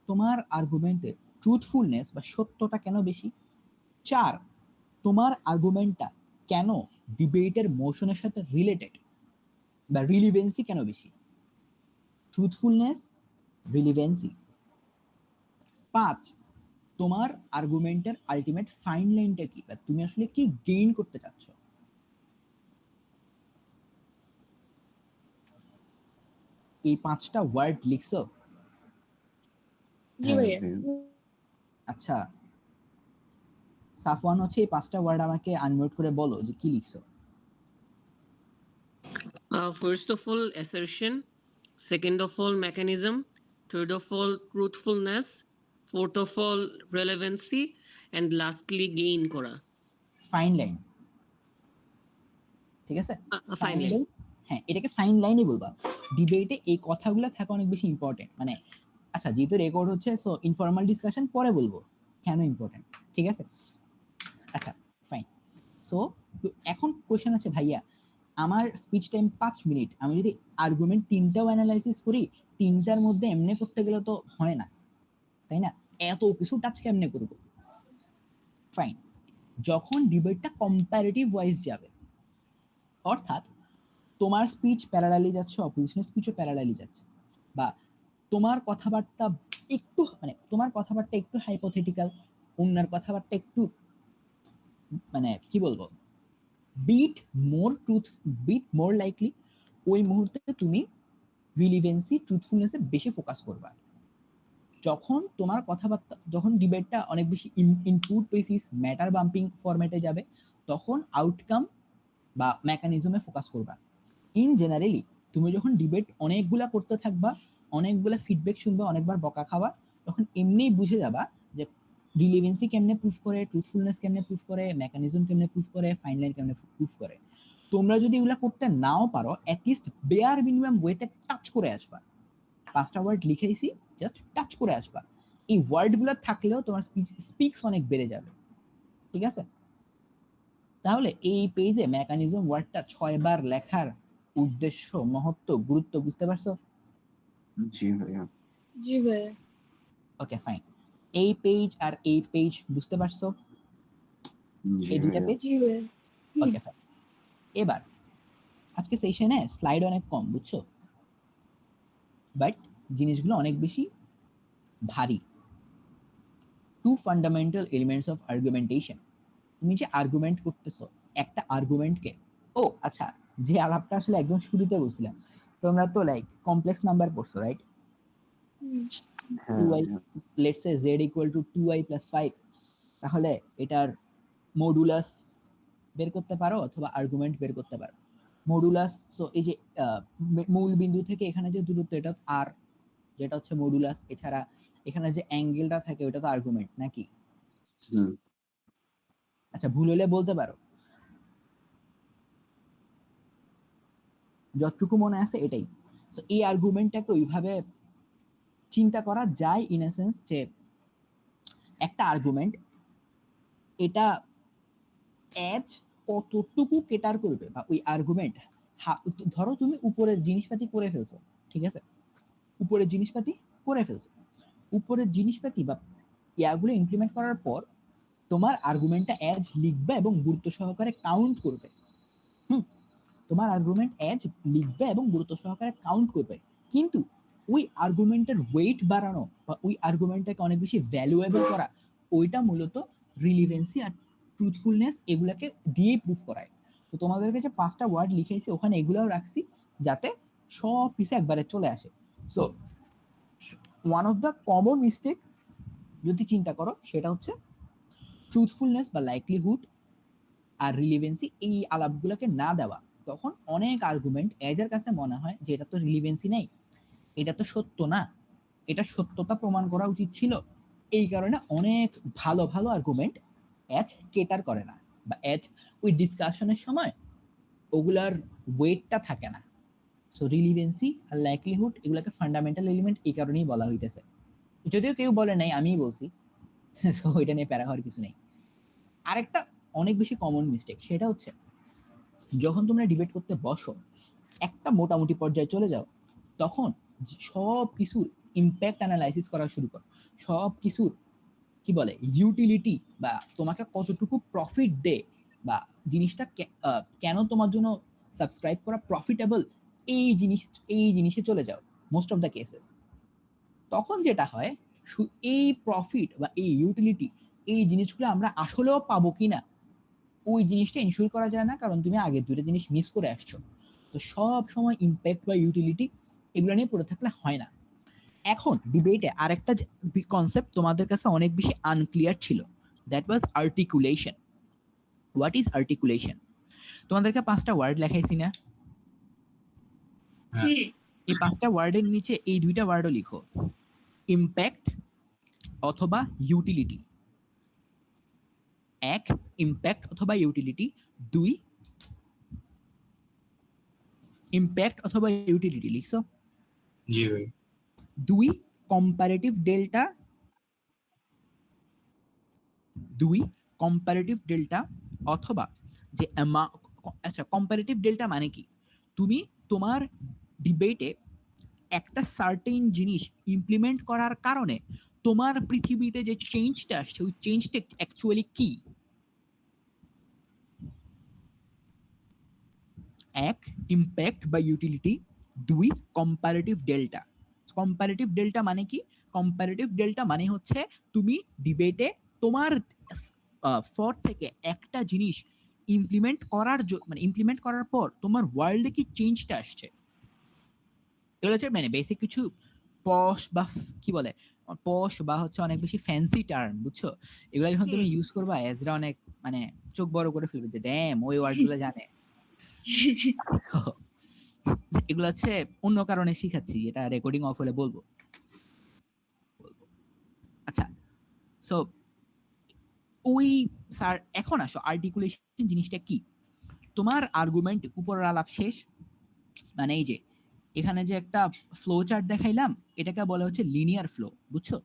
তোমার আর্গুমেন্টের ট্রুথফুলনেস বা সত্যটা কেন বেশি। চার, তোমার আর্গুমেন্টটা কেন ডিবেটের মোশনের সাথে রিলেটেড বা রিলিভেন্সি কেন বেশি। ট্রুথফুলনেস, রিলিভেন্সি। পাঁচ, তোমার আর্গুমেন্টের আলটিমেট ফাইন লাইনটা কি বা তুমি আসলে কি গেইন করতে চাচ্ছ। এই পাঁচটা ওয়ার্ড লিখছো। জি ভাইয়া। আচ্ছা সাফওয়ান হচ্ছে এই পাঁচটা ওয়ার্ড আমাকে আনমিউট করে বলো যে কি লিখছো। First of all, assertion. Second of all, mechanism. Third of all, truthfulness. Fourth of all, relevancy. And lastly, gain kora. Fine line, ঠিক আছে। Fine line. হ্যাঁ এটাকে ফাইন লাইনই বলবা। ডিবেটে এই কথাগুলো থাকা অনেক বেশি ইম্পর্টেন্ট। মানে আচ্ছা যেহেতু রেকর্ড হচ্ছে সো ইনফর্মাল ডিসকাশন পরে বলবো কেন ইম্পর্টেন্ট, ঠিক আছে। আচ্ছা ফাইন। সো এখন কোশ্চেন আছে ভাইয়া আমার স্পিচ টাইম 5 মিনিট, আমি যদি আর্গুমেন্ট তিনটাও অ্যানালাইসিস করি তিনটার মধ্যে এমনি করতে গেলে তো হয় না, তাই না? এত কিছু টাচ কেমনে করব। ফাইন, যখন ডিবেটটা কম্পারেটিভ ওয়াইজ যাবে, অর্থাৎ তোমার স্পিচ প্যারালালি যাচ্ছে অপোজিশনের স্পিচও প্যারালালি যাচ্ছে, বা তোমার কথাবার্তা একটু মানে তোমার কথাবার্তা একটু হাইপোথেটিক্যাল, অন্যের কথাবার্তা একটু মানে কি বলবো বিট মোর লাইকলি, ওই মুহূর্তে তুমি রিলিভেন্সি ট্রুথফুলনেসে বেশি ফোকাস করবা। যখন তোমার কথাবার্তা যখন ডিবেটটা অনেক বেশি ইনপুট বেসিস ম্যাটার বাম্পিং ফরম্যাটে যাবে তখন আউটকাম বা মেকানিজমে ফোকাস করবা। ইন জেনারেলি তুমি যখন ডিবেট অনেকগুলা করতে থাকবা, অনেকগুলা ফিডব্যাক শুনবা, অনেকবার বকা খাওয়া, তখন এমনিই বুঝে যাবা যে রিলিভেন্সি কেমনে প্রুফ করে, ট্রুথফুলনেস কেমনে প্রুফ করে, মেকানিজম কেমনে প্রুফ করে, ফাইন লাইন কেমনে প্রুফ করে। তোমরা যদি এগুলা করতে নাও পারো অ্যাটলিস্ট বেয়ার মিনিমাম ওয়েতে টাচ করে আসবা। পাঁচটা ওয়ার্ড লিখেছি, জাস্ট টাচ করে আসবা। এই ওয়ার্ডগুলো থাকলেও তোমার স্পিক্স অনেক বেড়ে যাবে, ঠিক আছে। তাহলে এই পেজে মেকানিজম ওয়ার্ডটা 6 বার লেখার উদ্দেশ্য, মহত্ব, গুরুত্ব বুঝতে পারছো? জি ভাইয়া। জি ভাইয়া। ওকে ফাইন, এই পেজ আর এই পেজ বুঝতে পারছো? জি এই দুইটা ভাইয়া। পেজ। জি ভাইয়া। ওকে ফাইন, এবার আজকে সেশনে স্লাইড অনেক কম বুঝছো, বাট জিনিসগুলো অনেক বেশি ভারী। Two fundamental elements of argumentation. তুমি যে আর্গুমেন্ট করতেছো একটা আর্গুমেন্টকে, ও আচ্ছা যে আলাপটা আসলে একদম শুরুতে বলছিলাম, তোমরা তো লাইক কমপ্লেক্স নাম্বার পড়ছো রাইট? হ্যাঁ 2i ভাইয়া। Let's say z equal to 2i plus 5, তাহলে এটার মডুলাস বের করতে পারো অথবা আর্গুমেন্ট বের করতে পারো। মডুলাস, সো এই যে মূল বিন্দু থেকে এখানে যে দূরত্ব এটা আর, যেটা হচ্ছে মডুলাস। এছাড়া এখানে যে অ্যাঙ্গেলটা থাকে ওটা তো আর্গুমেন্ট নাকি? আচ্ছা ভুল হলে বলতে পারো, যতটুকু মনে আছে এটাই। সো এই আর্গুমেন্টটাকে ওইভাবে চিন্তা করা যায় ইন এ সেন্স যে একটা আর্গুমেন্ট এটা এজ কতটুকু কেটার করবে বা ওই আর্গুমেন্ট, ধরো তুমি উপরের জিনিসপাতি করে ফেলছো, ঠিক আছে, উপরের জিনিসপাতি করে ফেলছো, উপরের জিনিসপাতি বা ইয়াগুলো ইমপ্লিমেন্ট করার পর তোমার আর্গুমেন্টটা এজ লিখবে এবং গুরুত্ব সহকারে কাউন্ট করবে। তোমার আর্গুমেন্ট এজ লিখবে এবং গুরুত্ব সহকারে কাউন্ট করবে, কিন্তু ওই আর্গুমেন্টের ওয়েট বাড়ানো বা ওই আর্গুমেন্টটাকে অনেক বেশি ভ্যালুয়েবল করা, ওইটা মূলত রিলিভেন্সি আর ট্রুথফুলনেস এগুলাকে দিয়ে প্রুফ করায়। তো তোমাদেরকে যে 5টা ওয়ার্ড লিখেছি ওখানে এগুলাও রাখছি যাতে সব কিছু একবারে চলে আসে। So one of the common mistake যদি চিন্তা করো সেটা হচ্ছে ট্রুথফুলনেস বা লাইকলিহুড আর রিলিভেন্সি এই আলাপগুলোকে না দেওয়া, তখন অনেক আর্গুমেন্ট এজের কাছে মনে হয় যে এটা তো রিলিভেন্সি নেই, এটা তো সত্য না, এটা সত্যতা প্রমাণ করা উচিত ছিল। এই কারণে অনেক ভালো ভালো আর্গুমেন্ট এজ কেটার করে না, বা এজ ওই ডিসকাশনের সময় ওগুলার ওয়েটটা থাকে না। সো রিলিভেন্সি আর লাইকলিহুড এগুলোকে ফান্ডামেন্টাল এলিমেন্ট এই কারণেই বলা হইতেছে, যদিও কেউ বলে নাই, আমিই বলছি। সো এটা নিয়ে প্যারা হওয়ার কিছু নেই। আরেকটা অনেক বেশি কমন মিস্টেক, সেটা হচ্ছে যখন তোমরা ডিবেট করতে বসো, একটা মোটামুটি পর্যায়ে চলে যাও, তখন সব কিছুর ইম্প্যাক্ট অ্যানালাইসিস করা শুরু করো, সব কিছুর কি বলে ইউটিলিটি বা তোমাকে কতটুকু প্রফিট দে, বা জিনিসটা কেন তোমার জন্য সাবস্ক্রাইব করা প্রফিটেবল, এই জিনিসে চলে যাও মোস্ট অফ দ্য কেসেস। তখন যেটা হয়, এই প্রফিট বা এই ইউটিলিটি এই জিনিসগুলো আমরা আসলেও পাবো কিনা ওই জিনিসটা ইনশিওর করা যায় না, কারণ তুমি আগের দুটো জিনিস মিস করে আসছো। তো সব সময় ইম্প্যাক্ট বা ইউটিলিটি এগুলো নিয়ে পড়ে থাকলে হয় না। এখন ডিবেটে আরেকটা কনসেপ্ট তোমাদের কাছে অনেক বেশি আনক্লিয়ার ছিল, that was articulation. What is articulation? তোমাদেরকে 5টা ওয়ার্ড লেখাইছি না? এই 5টা ওয়ার্ডের নিচে এই 2টা ওয়ার্ডও লিখো, ইম্প্যাক্ট অথবা ইউটিলিটি। 1 ইম্প্যাক্ট অথবা ইউটিলিটি, 2 ইম্প্যাক্ট অথবা ইউটিলিটি লিখছো? জি ভাই। 2 কম্পারেটিভ ডেল্টা, 2 কম্পারেটিভ ডেল্টা অথবা যে আচ্ছা কম্পারেটিভ ডেল্টা মানে কি? তুমি তোমার ডিবেটে একটা সার্টেন জিনিস ইমপ্লিমেন্ট করার কারণে তোমার পৃথিবীতে যে চেঞ্জটা আসছে ওই চেঞ্জটা অ্যাকচুয়ালি কি? 1 ইম্প্যাক্ট বা utility, 2 comparative delta. Comparative delta মানে কি? কম্পারেটিভ ডেল্টা মানে হচ্ছে তুমি ডিবেটে তোমার ফর থেকে একটা জিনিস ইমপ্লিমেন্ট করার পর তোমার ওয়ার্ল্ডে কি চেঞ্জটা আসছে। এগুলো হচ্ছে মানে বেসিক কিছু পশ বা কি বলে পশ বা হচ্ছে অনেক বেশি ফ্যান্সি টার্ম, বুঝছো? এগুলো যখন তুমি ইউজ করবা এজরা অনেক মানে চোখ বড় করে ফেলবে যে ড্যাম ওই ওয়ার্ডগুলো জানে। So, এগুলো হচ্ছে অন্য কারণে শিখাচ্ছি, এটা রেকর্ডিং অফ হলে বলবো। আচ্ছা, সো ওই স্যার এখন আসো আর্টিকুলেশন জিনিসটা কি? তোমার আর্গুমেন্ট উপরের আলাপ শেষ, মানে এই যে এখানে যে একটা ফ্লো চার্ট দেখাইলাম এটাকে বলা হচ্ছে লিনিয়ার ফ্লো, বুঝছো?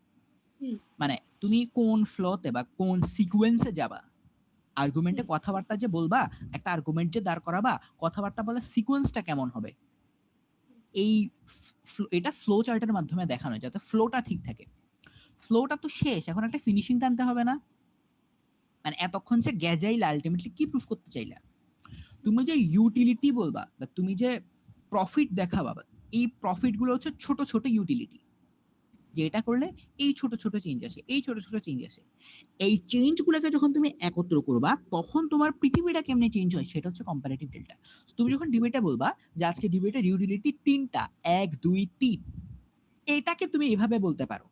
মানে তুমি কোন ফ্লোতে বা কোন সিকোয়েন্সে যাবা, আর্গুমেন্টে কথাবার্তা যে বলবা, একটা আর্গুমেন্ট যে দাঁড় করাবা, কথাবার্তা বলার সিকোয়েন্সটা কেমন হবে, এই এটা ফ্লো চার্টের মাধ্যমে দেখানো যাতে ফ্লোটা ঠিক থাকে। ফ্লোটা তো শেষ, এখন একটা ফিনিশিং টানতে হবে না? মানে এতক্ষণ যে গ্যাজাইল আলটিমেটলি কি প্রুফ করতে চাইলা? তুমি যে ইউটিলিটি বলবা বা তুমি যে প্রফিট দেখাবা, এই প্রফিট গুলো হচ্ছে ছোট ছোট ইউটিলিটি, যে এটা করলে এই ছোট ছোট চেঞ্জ আসে, এই ছোট ছোট চেঞ্জ আসে। এই চেঞ্জ গুলোকে যখন তুমি একত্র করবা তখন তোমার পৃথিবীটা কেমনে চেঞ্জ হয় সেটা হচ্ছে কম্পারেটিভ ডেল্টা। তুমি যখন ডিবেটে বলবা যে আজকে ডিবেটের ইউটিলিটি 3টা 1 2 3, এটাকে তুমি এভাবে বলতে পারো,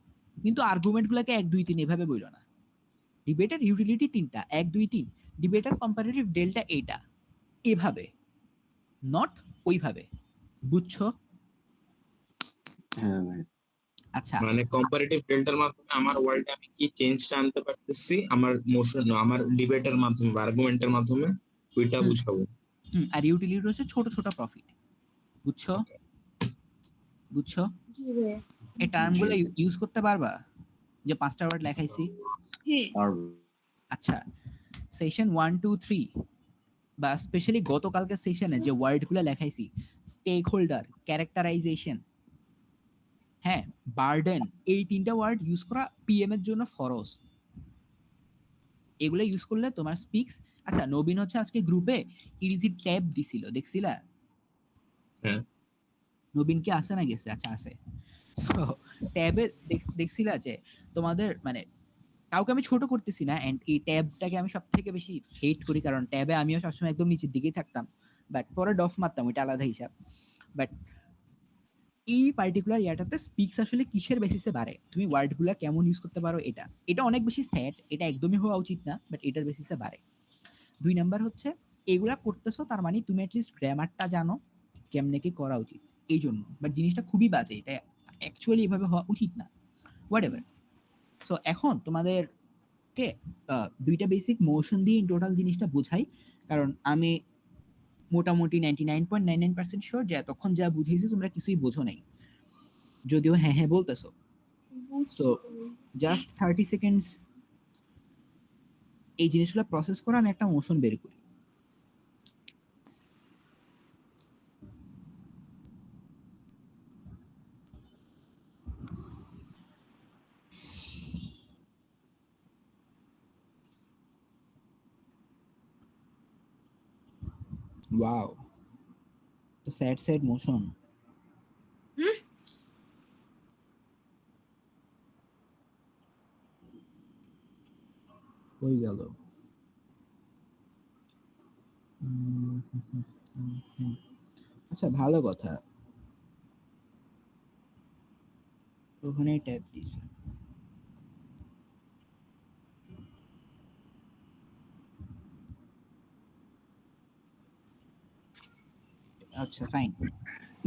কিন্তু আর্গুমেন্ট গুলোকে 1 2 3 এভাবে বইলো না। ডিবেটের ইউটিলিটি 3টা 1 2 3, ডিবেটের কম্পারেটিভ ডেল্টা এইটা, এভাবে, নট ওইভাবে, বুঝছো? হ্যাঁ ভাই। আচ্ছা, মানে কম্পারেটিভ ডেল্টার মাধ্যমে আমার ওয়ার্ল্ডে আমি কি চেঞ্জটা আনতে পারতেছি আমার মোশন আমার ডিবেটের মাধ্যমে বা আর্গুমেন্টের মাধ্যমে ওইটা বুঝাবো। আর ইউটিলিটি হচ্ছে ছোট ছোট প্রফিট, বুঝছো? বুঝছো? জি ভাই। এই টার্মগুলো ইউজ করতে পারবা যে 5টা ওয়ার্ড লেখাইছি? পারবো। আচ্ছা, সেশন 1 2 3 বা স্পেশালি গতকালকে সেশনে যে ওয়ার্ডগুলো লেখাইছি, স্টেক হোল্ডার, ক্যারেক্টারাইজেশন, হ্যাঁ, বার্ডেন, এই 3টা ওয়ার্ড ইউজ করা পিএম এর জন্য ফরজ। এগুলো ইউজ করলে তোমার স্পিক্স। আচ্ছা, নবীন হচ্ছে আজকে গ্রুপে ইজি ট্যাব দিছিল, দেখছিলা? হ্যাঁ। নবীন কি আছে না গেছে? আচ্ছা আছে। সো ট্যাবে দেখছিলা যে তোমাদের মানে কাউকে আমি ছোট করতেছি না, এন্ড এই ট্যাবটাকে আমি সব থেকে বেশি হেট করি, কারণ ট্যাবে আমিও সবসময় একদম নিচের দিকেই থাকতাম, বাট পরে ডফ মারতাম, ওইটা আলাদা হিসাব। বাট এই পার্টিকুলার ইয়াটাতে স্পিক্স আসলে কিসের বেসিসে বাড়ে, তুমি ওয়ার্ডগুলো কেমন ইউজ করতে পারো, এটা অনেক বেশি সেট, এটা একদমই হওয়া উচিত না, বাট এটার বেসিসে বাড়ে। 2 নাম্বার হচ্ছে এগুলা করতেছো তার মানে তুমি অ্যাটলিস্ট গ্রামারটা জানো কেমনে কি করা উচিত, এই জন্য। বাট জিনিসটা খুবই বাজে, এটা অ্যাকচুয়ালি এভাবে হওয়া উচিত না, হোয়াট এভার। সো এখন তোমাদেরকে 2টা বেসিক মোশন দিয়ে টোটাল জিনিসটা বোঝাই, কারণ আমি মোটামুটি 99.99% শিওর যে এতক্ষণ যা বুঝিয়েছি তোমরা কিছুই বোঝো নাই, যদিও হ্যাঁ হ্যাঁ বলতেছো। বুঝছি সো তুমি। জাস্ট 30 সেকেন্ডস এই জিনিসগুলো প্রসেস করে আমি একটা মোশন বের করি। ওয়াও, তো স্যাড স্যাড মোশন। হুম? হয়ে গেল। আচ্ছা ভালো কথা, ওখানে ট্যাপ দিয়েছে। আচ্ছা ফাইন,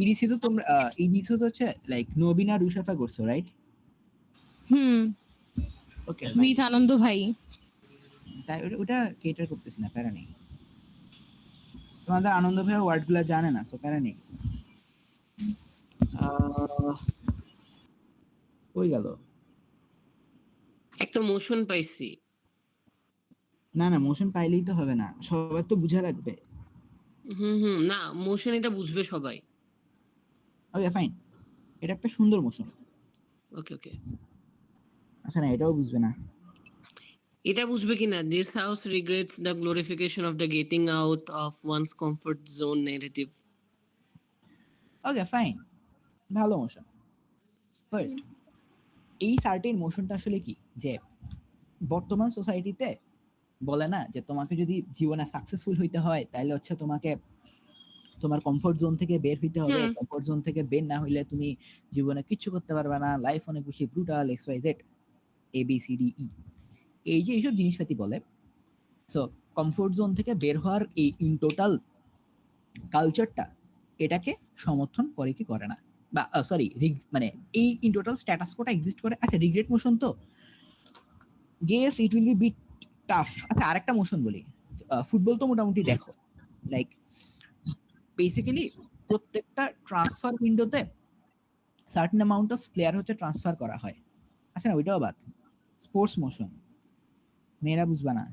ইডিসি তো তোমরা ইডিসি তো হচ্ছে লাইক নবীন আর রুশাফা করছো, রাইট? হুম, ওকে উইথ আনন্দ ভাই। তাই ওটা কেটার করতেছি না, প্যারা নেই। তোমাদের আনন্দ ভাই ওয়ার্ডগুলো জানে না, সো প্যারা নেই। কই গেল? একটা মোশন পাইছি। না না, মোশন পাইলেই তো হবে না, সবার তো বুঝা লাগবে। না, মোশন এটা বুঝবে সবাই। ওকে ফাইন, এটা একটা সুন্দর মোশন। ওকে। আচ্ছা না, এটাও বুঝবে না। এটা বুঝবে কিনা, this house regrets the glorification of the getting out of one's comfort zone negative. Okay fine, ভালো মোশন। ফার্স্ট, এই সার্টেন মোশনটা আসলে কি, যে বর্তমান সোসাইটিতে বলে না যে তোমাকে যদি জীবনে সাকসেসফুল হইতে হয় তাহলে হচ্ছে তোমাকে তোমার কমফোর্ট জোন থেকে বের হইতে হবে, কমফোর্ট জোন থেকে বের না হইলে তুমি জীবনে কিচ্ছু করতে পারবে না, লাইফ অনেক বেশি brutal, X Y Z ABCDE, এই যে এইসব জিনিসপাতি বলে। সো কমফোর্ট জোন থেকে বের হওয়ার এই ইন টোটাল কালচারটা এটাকে সমর্থন করে কি করে না, বা সরি মানে এই in total status quo exist করে। আচ্ছা রিগ্রেট মোশন তো guess it will be bit tough. আচ্ছা আরেকটা মোশন বলি, ফুটবল তো মোটামুটি দেখো, লাইক বেসিক্যালি প্রত্যেকটা ট্রান্সফার উইন্ডোতে সার্টেন অ্যামাউন্ট অফ প্লেয়ার হচ্ছে ট্রান্সফার করা হয়। আচ্ছা না ওইটাও বাদ, স্পোর্টস মোশন মেয়েরা বুঝবা না।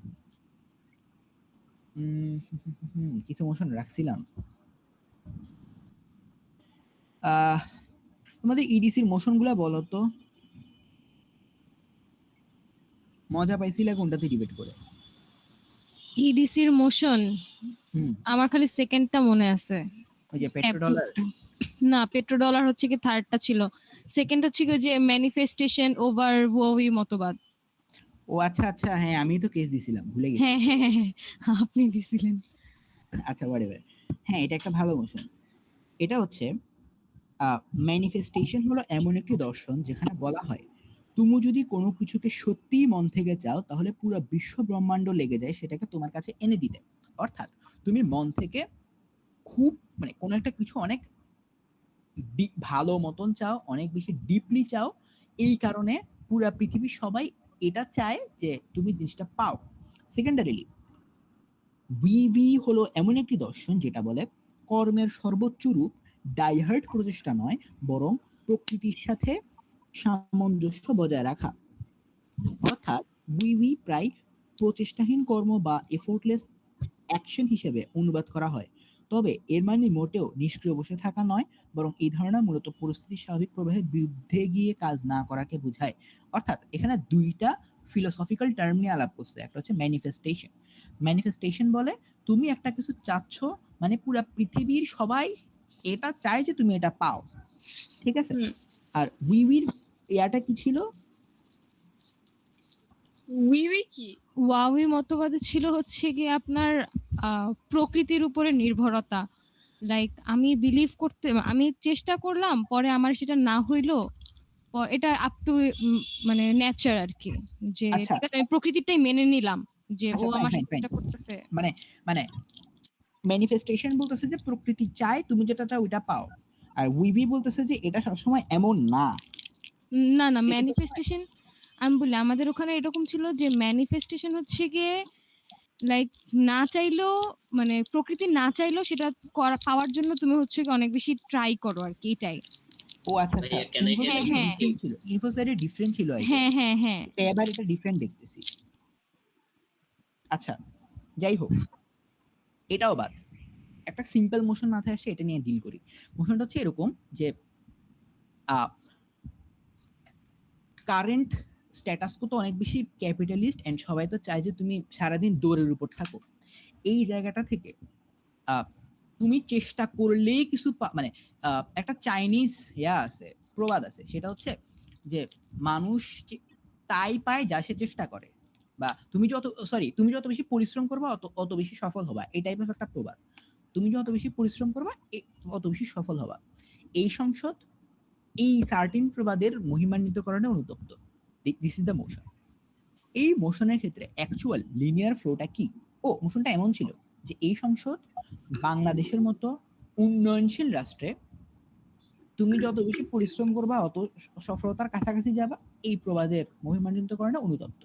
কিছু মোশন রাখছিলাম, তোমাদের ইডিসির মোশন গুলা বলো তো, মজা পাইছিলে কোনটাতে ডিবেট করে? ইডিসির মোশন আমার খালি সেকেন্ডটা মনে আছে। ওই যে পেট্রোডলার? না, পেট্রোডলার হচ্ছে কি থার্ডটা ছিল, সেকেন্ড হচ্ছে কি যে ম্যানিফেস্টেশন ওভার ওই মতবাদ। ও আচ্ছা আচ্ছা, হ্যাঁ আমি তো কেস দিছিলাম, ভুলে গেছি। হ্যাঁ আপনি দিছিলেন। আচ্ছা হোয়াটএভার, হ্যাঁ এটা একটা ভালো মোশন। এটা হচ্ছে ম্যানিফেস্টেশন হলো এমন একটি দর্শন যেখানে বলা হয় তুমি যদি কোনো কিছুকে সত্যিই মন থেকে চাও তাহলে পুরো বিশ্ব ব্রহ্মাণ্ড লেগে যায় সেটাকে তোমার কাছে এনে দিতে। অর্থাৎ তুমি মন থেকে খুব মানে কোনো একটা কিছু অনেক ভালো মতন চাও, অনেক বেশি ডিপলি চাও, এই কারণে পুরা পৃথিবীর সবাই এটা চায় যে তুমি জিনিসটা পাও। সেকেন্ডারিলি উইভি হলো এমন একটি দর্শন যেটা বলে কর্মের সর্বোচ্চ রূপ ডাইহার্ট প্রচেষ্টা নয়, বরং প্রকৃতির সাথে সামঞ্জস্য বজায় রাখা। অর্থাৎ উইভি প্রায় প্রচেষ্টাহীন কর্ম বা এফোর্টলেস অ্যাকশন হিসেবে অনুবাদ করা হয়, তবে এর মানে মোটেও নিষ্ক্রিয় বসে থাকা নয়, বরং এই ধারণা মূলত পরিস্থিতির স্বাভাবিক প্রবাহের বিরুদ্ধে গিয়ে কাজ না করাকে বোঝায়। অর্থাৎ এখানে দুইটা ফিলোসফিক্যাল টার্ম নিয়ে আলাপ করছে, একটা হচ্ছে ম্যানিফেস্টেশন। ম্যানিফেস্টেশন বলে তুমি একটা কিছু চাচ্ছ, মানে পুরো পৃথিবীর সবাই এটা চায় যে তুমি এটা পাও, ঠিক আছে? আর উইভির ইয়াটা কি ছিল? উইউই কি? ওয়াওই মতবাদে ছিল হচ্ছে কি আপনার প্রকৃতির উপরে নির্ভরতা, লাইক আমি চেষ্টা করলাম, পরে আমার সেটা না হইলো, এটা আপ টু মানে নেচার আর কি, যে আচ্ছা ঠিক আছে আমি প্রকৃতিটাই মেনে নিলাম যে ও আচ্ছা, ফাইন আমার ফাইন সাথে ফাইন। যেটা করতেছে। মানে মানে ম্যানিফেস্টেশন বলতেছে যে প্রকৃতি চায়, তুমি যেটা চাও ওইটা পাও। আর উইভি বলতেছে যে এটা সবসময় এমন না। না না, এটা তো ম্যানিফেস্টেশন আমি বলি আমাদের ওখানে এরকম ছিল যে ম্যানিফেস্টেশন হচ্ছে গিয়ে লাইক না চাইলেও, মানে প্রকৃতি না চাইলেও সেটা পাওয়ার জন্য তুমি হচ্ছে কি অনেক বেশি ট্রাই করো আর কি, এটাই। ও আচ্ছা আচ্ছা, ভাইয়া ক্যান আই ইনফো টেল হ্যাঁ ইউ সাইডে হ্যাঁ সামথিং? ডিফারেন্ট ছিল, ইনফো সাইডে ডিফারেন্ট ছিল আই গেস। হ্যাঁ হ্যাঁ হ্যাঁ। এবার এটা ডিফারেন্ট দেখতেছি। আচ্ছা যাই হোক, এটাও বাদ, একটা সিম্পল মোশন মাথায় আসে, এটা নিয়ে ডিল করি। মোশনটা হচ্ছে এরকম যে কারেন্ট স্ট্যাটাস কো তো অনেক বেশি ক্যাপিটালিস্ট এন্ড সবাই তো চায় যে তুমি সারাদিন দৌড়ের উপর থাকো। এই জায়গাটা থেকে তুমি চেষ্টা করলেই কিছু মানে একটা চাইনিজ আছে, প্রবাদ আছে, সেটা হচ্ছে যে মানুষ তাই পায় যা সে চেষ্টা করে, বা তুমি যত বেশি পরিশ্রম করবা অত বেশি সফল হবা, এই টাইপের একটা প্রবাদ। তুমি যত বেশি পরিশ্রম করবা অত বেশি সফল হবা। এই সংসদ এই সার্টিন প্রবাদের মহিমান্বিতকরণে অনুতপ্ত। This is the motion. এই মোশনের ক্ষেত্রে অ্যাকচুয়াল লিনিয়ার ফ্লোটা কি? মোশনটা এমন ছিল যে এই সংসদ বাংলাদেশের মতো উন্নয়নশীল রাষ্ট্রে তুমি যত বেশি পরিশ্রম করবা অত সফলতার কাছাকাছি যাবা, এই প্রবাদের মহিমান্বিতকরণে অনুতপ্ত।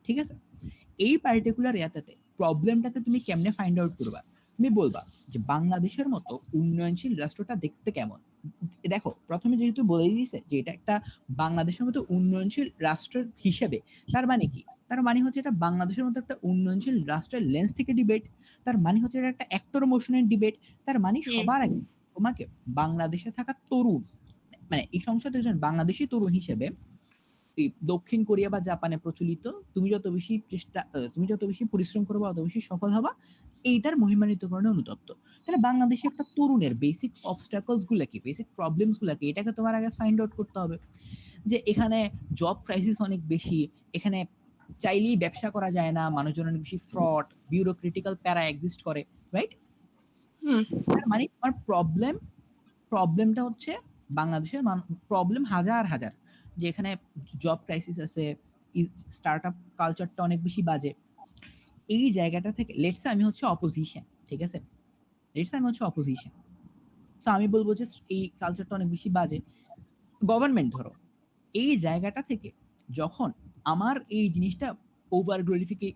ঠিক আছে, এই পার্টিকুলার ইয়াতে প্রবলেমটাকে তুমি কেমনে ফাইন্ড আউট করবা? তুমি বলবা যে বাংলাদেশের মতো উন্নয়নশীল রাষ্ট্রটা দেখতে কেমন। দেখো প্রথমে যেহেতু বলে দিয়েছে যে এটা একটা বাংলাদেশের মতো উন্নয়নশীল রাষ্ট্রের হিসেবে, তার মানে কি? তার মানে হচ্ছে এটা বাংলাদেশের মতো একটা উন্নয়নশীল রাষ্ট্রের লেন্স থেকে ডিবেট, তার মানে হচ্ছে এটা একটা অ্যাক্টর মোশনের ডিবেট। তার মানে সবার আগে তোমাকে বাংলাদেশে থাকা তরুণ, মানে এই সংসদের একজন বাংলাদেশি তরুণ হিসেবে দক্ষিণ কোরিয়া বা জাপানে প্রচলিত তুমি যত বেশি পরিশ্রম করবে অত বেশি সফল হবা, এইটার মহিমান্বিতকরণে অনুতপ্ত। তাহলে বাংলাদেশে একটা তরুণের বেসিক অবস্ট্রাকলস গুলা কি, বেসিক প্রবলেমস গুলা কি, এটাকে তোমার আগে ফাইন্ড আউট করতে হবে। যে এখানে জব ক্রাইসিস অনেক বেশি, এখানে চাইলেই ব্যবসা করা যায় না, মানুষজন অনেক বেশি ফ্রড, বিউরোক্রিটিক্যাল প্যারা এক্সিস্ট করে, রাইট? তার মানে আমার প্রবলেমটা হচ্ছে বাংলাদেশের প্রবলেম হাজার হাজার, যে এখানে জব ক্রাইসিস আছে, স্টার্টআপ কালচারটা অনেক বেশি বাজে। এই জায়গাটা থেকে লেটস আমি হচ্ছে অপোজিশন, ঠিক আছে, লেটস আমি হচ্ছে অপোজিশন, সো আমি বলবো যে এই কালচারটা অনেক বেশি বাজে। গভর্নমেন্ট ধরো, এই জায়গাটা থেকে যখন আমার এই জিনিসটা ওভার গ্লোরিফিকে,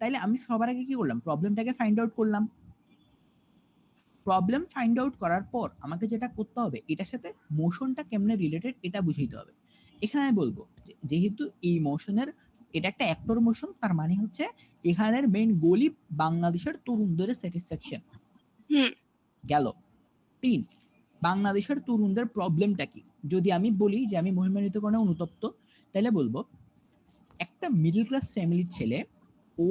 তাইলে আমি সবার আগে কি করলাম? প্রবলেমটাকে ফাইন্ড আউট করলাম। প্রবলেম ফাইন্ড আউট করার পর আমাকে যেটা করতে হবে, এটার সাথে মোশনটা কেমনে রিলেটেড এটা বুঝাইতে হবে। এখানে আমি বলবো যেহেতু এই মোশনের এটা একটা অ্যাক্টর মোশন, তার মানে হচ্ছে এখানের মেইন গোলই বাংলাদেশের তরুণদের স্যাটিসফ্যাকশন। গেল 3, বাংলাদেশের তরুণদের প্রবলেমটা কি? যদি আমি বলি যে আমি মহিমান্বিতকরণে অনুতপ্ত, তাহলে বলবো একটা মিডল ক্লাস ফ্যামিলির ছেলে, ও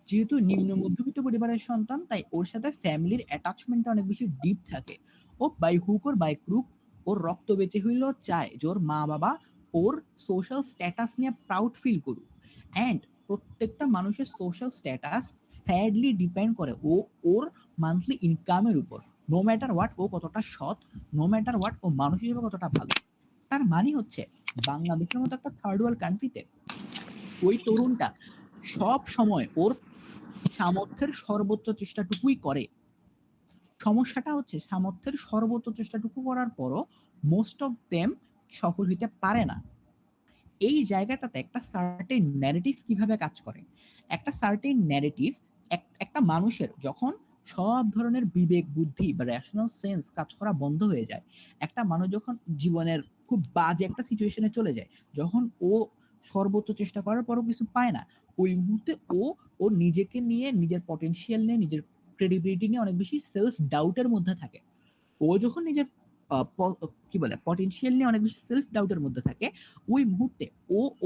যেহেতু নিম্ন মধ্যবিত্ত পরিবারের সন্তান, তাই ওর সাথে ফ্যামিলির অ্যাটাচমেন্টটা অনেক বেশি ডিপ থাকে। ও by hook or by crook ওর রক্ত বেঁচে হইলেও চায় যে ওর মা বাবা ওর সোশ্যাল স্ট্যাটাস নিয়ে প্রাউড ফিল করুক। অ্যান্ড প্রত্যেকটা মানুষের সোশ্যাল স্ট্যাটাস স্যাডলি ডিপেন্ড করে ওর মান্থলি ইনকামের উপর। নো ম্যাটার হোয়াট ও কতটা সৎ, নো ম্যাটার হোয়াট ও মানুষ হিসেবে কতটা ভালো। তার মানে হচ্ছে বাংলাদেশের মতো একটা থার্ড ওয়ার্ল্ড কান্ট্রিতে ওই তরুণটা সব সময় ওর সামর্থ্যের সর্বোচ্চ চেষ্টাটুকুই করে। সমস্যাটা হচ্ছে সামর্থ্যের সর্বোচ্চ চেষ্টাটুকু করার পরও মোস্ট অফ দেম সফল হইতে পারে না। এই জায়গাটাতে একটা সার্টেন ন্যারেটিভ কিভাবে কাজ করে? একটা সার্টেন ন্যারেটিভ, একটা মানুষের যখন সব ধরনের বিবেক বুদ্ধি বা রেশনাল সেন্স কাজ করা বন্ধ হয়ে যায়, একটা মানুষ যখন জীবনের খুব বাজে একটা সিচুয়েশনে চলে যায়, যখন ও সর্বোচ্চ চেষ্টা করার পরও কিছু পায় না, ওই মুহূর্তে ও নিজেকে নিয়ে, নিজের পটেনশিয়াল নিয়ে, নিজের ক্রেডিবিলিটি নিয়ে অনেক বেশি সেলফ ডাউটের মধ্যে থাকে। ও যখন নিজের পটেনশিয়াল নিয়ে অনেক বেশি সেলফ ডাউটের মধ্যে থাকে, ওই মুহূর্তে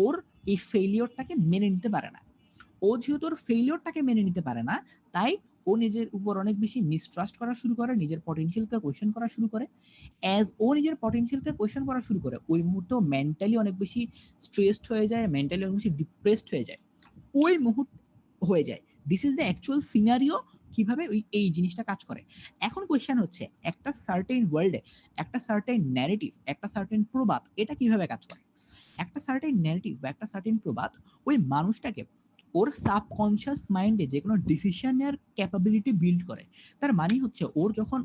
ওর এই ফেইলিওরটাকে মেনে নিতে পারে না। ও যেহেতু ওর ফেইলিওরটাকে মেনে নিতে পারে না, তাই ও নিজের উপর অনেক বেশি মিসট্রাস্ট করা শুরু করে, নিজের পটেনশিয়ালকে কোয়েশ্চেন করা শুরু করে। অ্যাজ ও নিজের পটেনশিয়ালকে কোয়েশ্চেন করা শুরু করে, ওই মুহূর্তে মেন্টালি অনেক বেশি স্ট্রেসড হয়ে যায়, মেন্টালি অনেক বেশি ডিপ্রেসড হয়ে যায়, ওই মুহূর্তে হয়ে যায়। This is the actual scenario কিভাবে এই জিনিসটা কাজ করে। এখন কোয়েশ্চেন হচ্ছে একটা সার্টেন ওয়ার্ল্ডে একটা সার্টেন ন্যারেটিভ, একটা সার্টেন প্রবাদ এটা কিভাবে কাজ করে। একটা সার্টেন ন্যারেটিভ বা একটা সার্টেন প্রবাদ ওই মানুষটাকে ওর সাবকনশিয়াস মাইন্ডে যে কোনো ডিসিশন নেওয়ার ক্যাপাবিলিটি বিল্ড করে। তার মানে হচ্ছে ওর যখন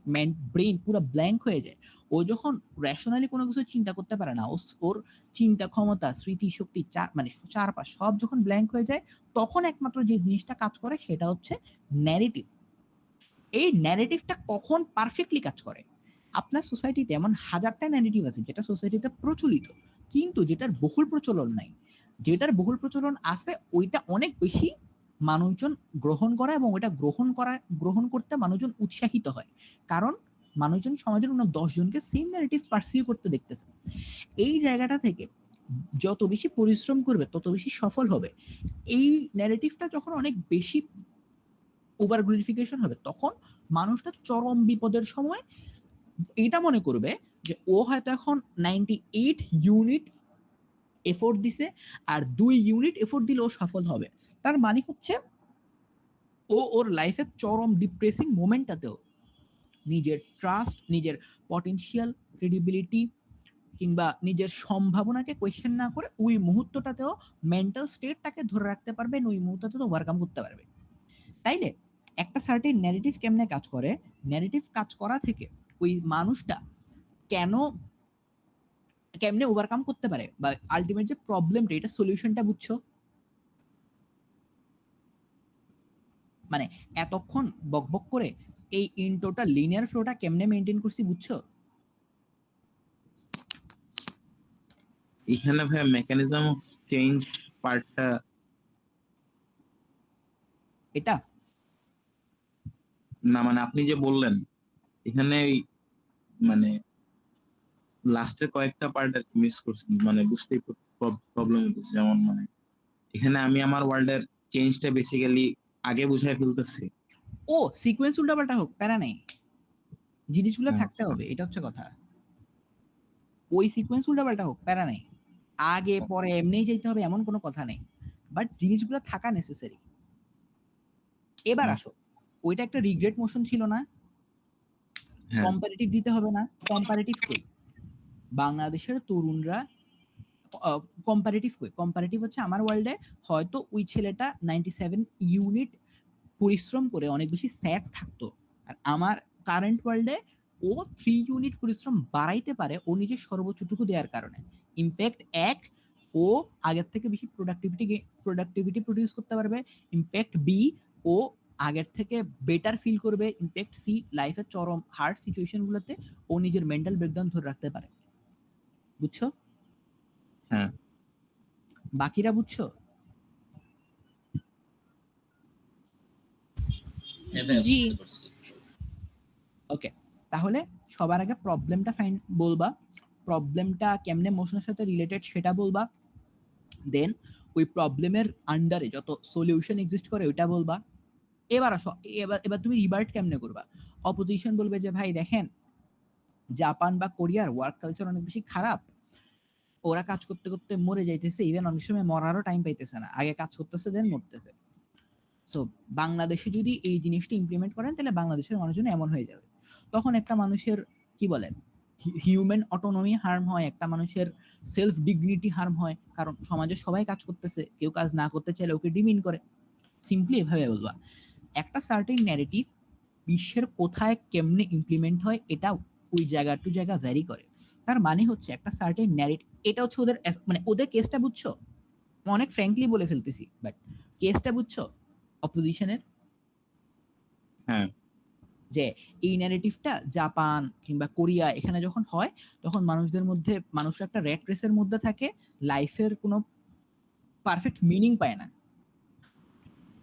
ব্রেন পুরো ব্ল্যাঙ্ক হয়ে যায়, ও যখন রেশনালি কোনো কিছু চিন্তা করতে পারে না, ওর চিন্তা ক্ষমতা, স্মৃতি শক্তি মানে চারপাশ সব যখন ব্ল্যাঙ্ক হয়ে যায়, তখন একমাত্র যে জিনিসটা কাজ করে সেটা হচ্ছে ন্যারেটিভ। এই ন্যারেটিভটা কখন পারফেক্টলি কাজ করে, আপনার সোসাইটিতে এমন হাজারটা ন্যারেটিভ আছে যেটা সোসাইটিতে প্রচলিত, কিন্তু যেটার বহুল প্রচলন নাই। যেটার বহুল প্রচলন আছে ওইটা অনেক বেশি মানুষজন গ্রহণ করে, এবং ওইটা গ্রহণ করতে মানুষজন উৎসাহিত হয়, কারণ মানুষজন সমাজের অন্য 10 জনকে সেম ন্যারেটিভ পারসিউ করতে দেখতেছে। এই জায়গাটা থেকে যত বেশি পরিশ্রম করবে তত বেশি সফল হবে। এই ন্যারেটিভটা যখন অনেক বেশি ওভার গ্লোরিফিকেশন হবে, তখন মানুষটা চরম বিপদের সময় এটা মনে করবে যে ও হয়তো এখন 98 ইউনিট এফোর্ট দিছে আর 2 ইউনিট এফোর্ট দিলে ও সফল হবে। তার মানে হচ্ছে ও ওর লাইফের চরম ডিপ্রেসিং মোমেন্টটাতেও নিজের ট্রাস্ট, নিজের পটেনশিয়াল, ক্রেডিবিলিটি কিংবা নিজের সম্ভাবনাকে কোয়েশ্চেন না করে ওই মুহূর্তটাতেও মেন্টাল স্টেটটাকে ধরে রাখতে পারবে, ওই মুহূর্তটাতেও ওভারকাম করতে পারবে। তাইলে একটা সার্টেন ন্যারেটিভ কেমনে কাজ করে, ন্যারেটিভ কাজ করা থেকে ওই মানুষটা কেমনে ওভারকাম করতে পারে, বা আলটিমেট যে প্রবলেমটা, এটা সলিউশনটা বুঝছো? মানে এতক্ষণ বকবক করে এই ইনটোটা লিনিয়ার ফ্লোটা কেমনে মেইনটেইন করছি বুঝছো? এখানে ভাই মেকানিজম অফ চেঞ্জ পার্টটা এটা না, মানে আপনি যে বললেন এখানে মানে লাস্টের কয়েকটা পার্ট আর কি মিস করছি, মানে বুঝতেই প্রবলেম হচ্ছে। যেমন মানে এখানে আমি আমার ওয়ার্ল্ডের চেঞ্জটা বেসিক্যালি আগে বুঝাই ফেলতেছি। ও সিকোয়েন্স উল্টাপাল্টা হোক, প্যারা নেই, জিনিসগুলো থাকতে আচ্ছা। হবে, এটা হচ্ছে কথা। ওই সিকোয়েন্স উল্টাপাল্টা হোক, প্যারা নেই, আগে পরে এমনিই যেতে হবে এমন কোনো কথা নেই, বাট জিনিসগুলো থাকা নেসেসারি। এবার আসো, ওইটা একটা রিগ্রেট মোশন ছিল না? হ্যাঁ। কম্পারেটিভ দিতে হবে না? কম্পারেটিভ কই? বাংলাদেশের তরুণরা কম্পারেটিভ কই? কম্পারেটিভ হচ্ছে আমার ওয়ার্ল্ডে হয়তো ওই ছেলেটা 97 ইউনিট পরিশ্রম করে অনেক বেশি স্যাড থাকতো, আর আমার কারেন্ট ওয়ার্ল্ডে ও 3 ইউনিট পরিশ্রম বাড়াইতে পারে ও নিজের সর্বোচ্চটুকু দেওয়ার কারণে। ইম্প্যাক্ট এক, ও আগের থেকে বেশি প্রোডাক্টিভিটি প্রডিউস করতে পারবে। ইম্প্যাক্ট বি, ও আগের থেকে বেটার ফিল করবে। ইম্প্যাক্ট সি, লাইফের চরম হার্ড সিচুয়েশন গুলোতে ও নিজের মেন্টাল ব্রেকডাউন ধরে রাখতে পারে। বুঝছো? হ্যাঁ। বাকিরা বুঝছো? হ্যাঁ ভাই, জি। বুঝতে পারছি। ওকে, তাহলে সবার আগে প্রবলেমটা বলবা, প্রবলেমটা কেমনে মোশনের সাথে রিলেটেড সেটা বলবা, দেন ওই প্রবলেমের আন্ডারে যত সলিউশন এক্সিস্ট করে ওইটা বলবা। এবার আসো, এবার তুমি রিবার্ট কেমনে করবা। অপোজিশন বলবে যে ভাই দেখেন, জাপান বা কোরিয়ার ওয়ার্ক কালচার অনেক বেশি খারাপ, ওরা কাজ করতে করতে মরে যাইতেছে, ইভেন অনেক সময় মরারও টাইম পাইতেছে না, আগে কাজ করতেছে দেন মরতেছে। সো বাংলাদেশে যদি এই জিনিসটা ইমপ্লিমেন্ট করেন তাহলে বাংলাদেশের মানুষজন এমন হয়ে যাবে। তখন একটা মানুষের কি বলে হিউম্যান অটোনমি হার্ম হয়, একটা মানুষের সেলফ ডিগনিটি হার্ম হয়, কারণ সমাজে সবাই কাজ করতেছে, কেউ কাজ না করতে চাইলে ওকে ডিমিন করে। সিম্পলি এভাবে বলবা। একটা সার্টেন ন্যারেটিভ বিশ্বের কোথায় কেমনে ইমপ্লিমেন্ট হয় এটা ওই জায়গা টু জায়গা ভ্যারি করে। তার মানে হচ্ছে একটা সার্টেন ন্যারেটিভ, এটা হচ্ছে ওদের মানে ওদের কেসটা বুঝছো? অনেক ফ্র্যাঙ্কলি বলে ফেলতেছি, বাট কেসটা বুঝছো অপোজিশনের? হ্যাঁ। যে এই ন্যারেটিভটা জাপান কিংবা কোরিয়া এখানে যখন হয়, তখন মানুষরা একটা রেট রেসের মধ্যে থাকে, লাইফের কোনো পারফেক্ট মিনিং পায় না।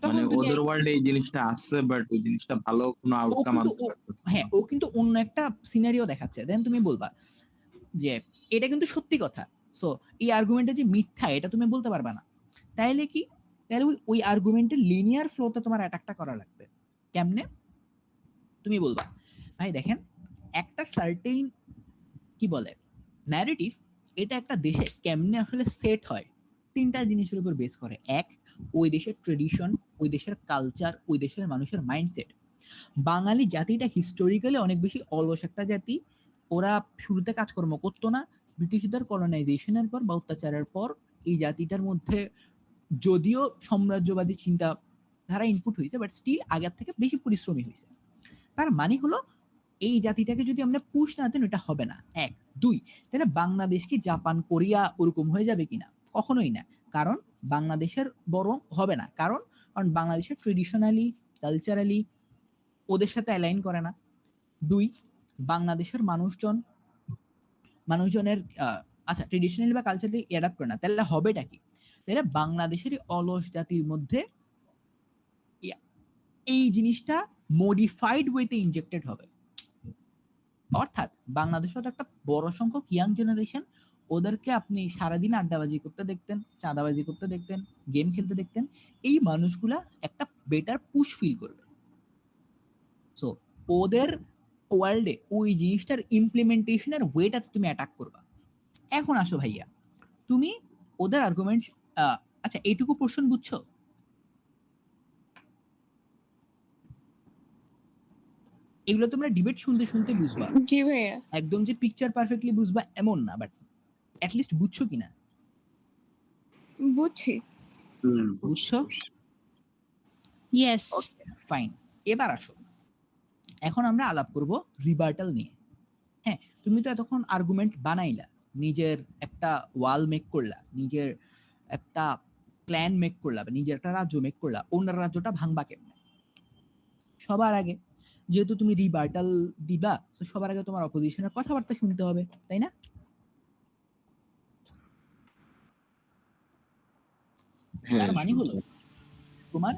মানে ওদের ওয়ার্ল্ডে এই জিনিসটা আসছে, বাট ওই জিনিসটা ভালো কোনো আউটকাম আনতে পারতেছে না। হ্যাঁ, ও কিন্তু অন্য একটা সিনারিও দেখাচ্ছে, দেন তুমি বলবা যে এটা কিন্তু সত্যি কথা। সো এই আর্গুমেন্টটা যে মিথ্যা এটা তুমি বলতে পারবা না। তাইলে কি, তাহলে ওই আর্গুমেন্টের লিনিয়ার ফ্লোতে তোমার অ্যাটাকটা করা লাগবে। কেমনে? তুমি বলবা ভাই দেখেন, একটা সার্টেন কি বলে ন্যারেটিভ, এটা একটা দেশে কেমনে আসলে সেট হয় 3টা জিনিসের উপর বেস করে। এক, ওই দেশের ট্রেডিশন, ওই দেশের কালচার, ওই দেশের মানুষের মাইন্ডসেট। বাঙালি জাতিটা হিস্টোরিক্যালি অনেক বেশি অলস একটা জাতি। ওরা শুরুতে কাজকর্ম করতো না। ব্রিটিশদের কলোনাইজেশনের পর বা অত্যাচারের পর এই জাতিটার মধ্যে যদিও সাম্রাজ্যবাদী চিন্তা ধারা ইনপুট হয়েছে, বাট স্টিল আগের থেকে বেশি পরিশ্রমী হয়েছে। তার মানে হলো এই জাতিটাকে যদি আমরা পুশ না দেন এটা হবে না, 1 2। তাহলে বাংলাদেশ কি জাপান কোরিয়া ওরকম হয়ে যাবে কিনা? কখনোই না। কারণ বাংলাদেশের বরং হবে না, কারণ বাংলাদেশের ট্রেডিশনালি কালচারালি ওদের সাথে অ্যালাইন করে না। 2, বাংলাদেশের মানুষজনের আচ্ছা ট্রেডিশনালি বা কালচারালি অ্যাডাপ্ট করে না। তাহলে হবেটা কি? তাহলে বাংলাদেশের অলস জাতির মধ্যে এই জিনিসটা মডিফাইড ওয়েতে ইনজেক্টেড হবে। অর্থাৎ বাংলাদেশে তো একটা বড় সংখ্যক ইয়াং জেনারেশন, ওদেরকে আপনি সারাদিন আড্ডাবাজি করতে দেখতেন, চাঁদাবাজি করতে দেখতেন, গেম খেলতে দেখতেন। এই মানুষগুলা একটা বেটার পুশ ফিল করবে। সো ওদের ওয়ার্ল্ডে ওই জিনিসটার ইমপ্লিমেন্টেশনের ওয়েটাতে তুমি অ্যাটাক করবা। এখন আসো ভাইয়া, তুমি ওদের আর্গুমেন্ট, আচ্ছা এইটুকু পোর্শন বুঝছো? এগুলো তোমরা ডিবেট শুনতে শুনতে বুঝবা। জি ভাইয়া। একদম যে পিকচার পারফেক্টলি বুঝবা এমন না, বাট অ্যাট লিস্ট বুঝছো কিনা? বুঝছি। বুঝছো? ইয়েস। ফাইন। এবার আসো, এখন আমরা আলাপ করব রিবার্টাল নিয়ে। হ্যাঁ, তুমি তো এতক্ষণ আর্গুমেন্ট বানাইলা, নিজের একটা ওয়াল মেক করলা, নিজের একটা ক্ল্যান মেক করলা, নিজের একটা রাজ্য মেক করলা। ওনার রাজ্যটা ভাঙবা কেমনে? সবার আগে যেহেতু তুমি রিবার্টাল দিবা, তো সবার আগে তোমার অপোজিশনের কথাবার্তা শুনতে হবে, তাই না? তার মানে হলো তোমার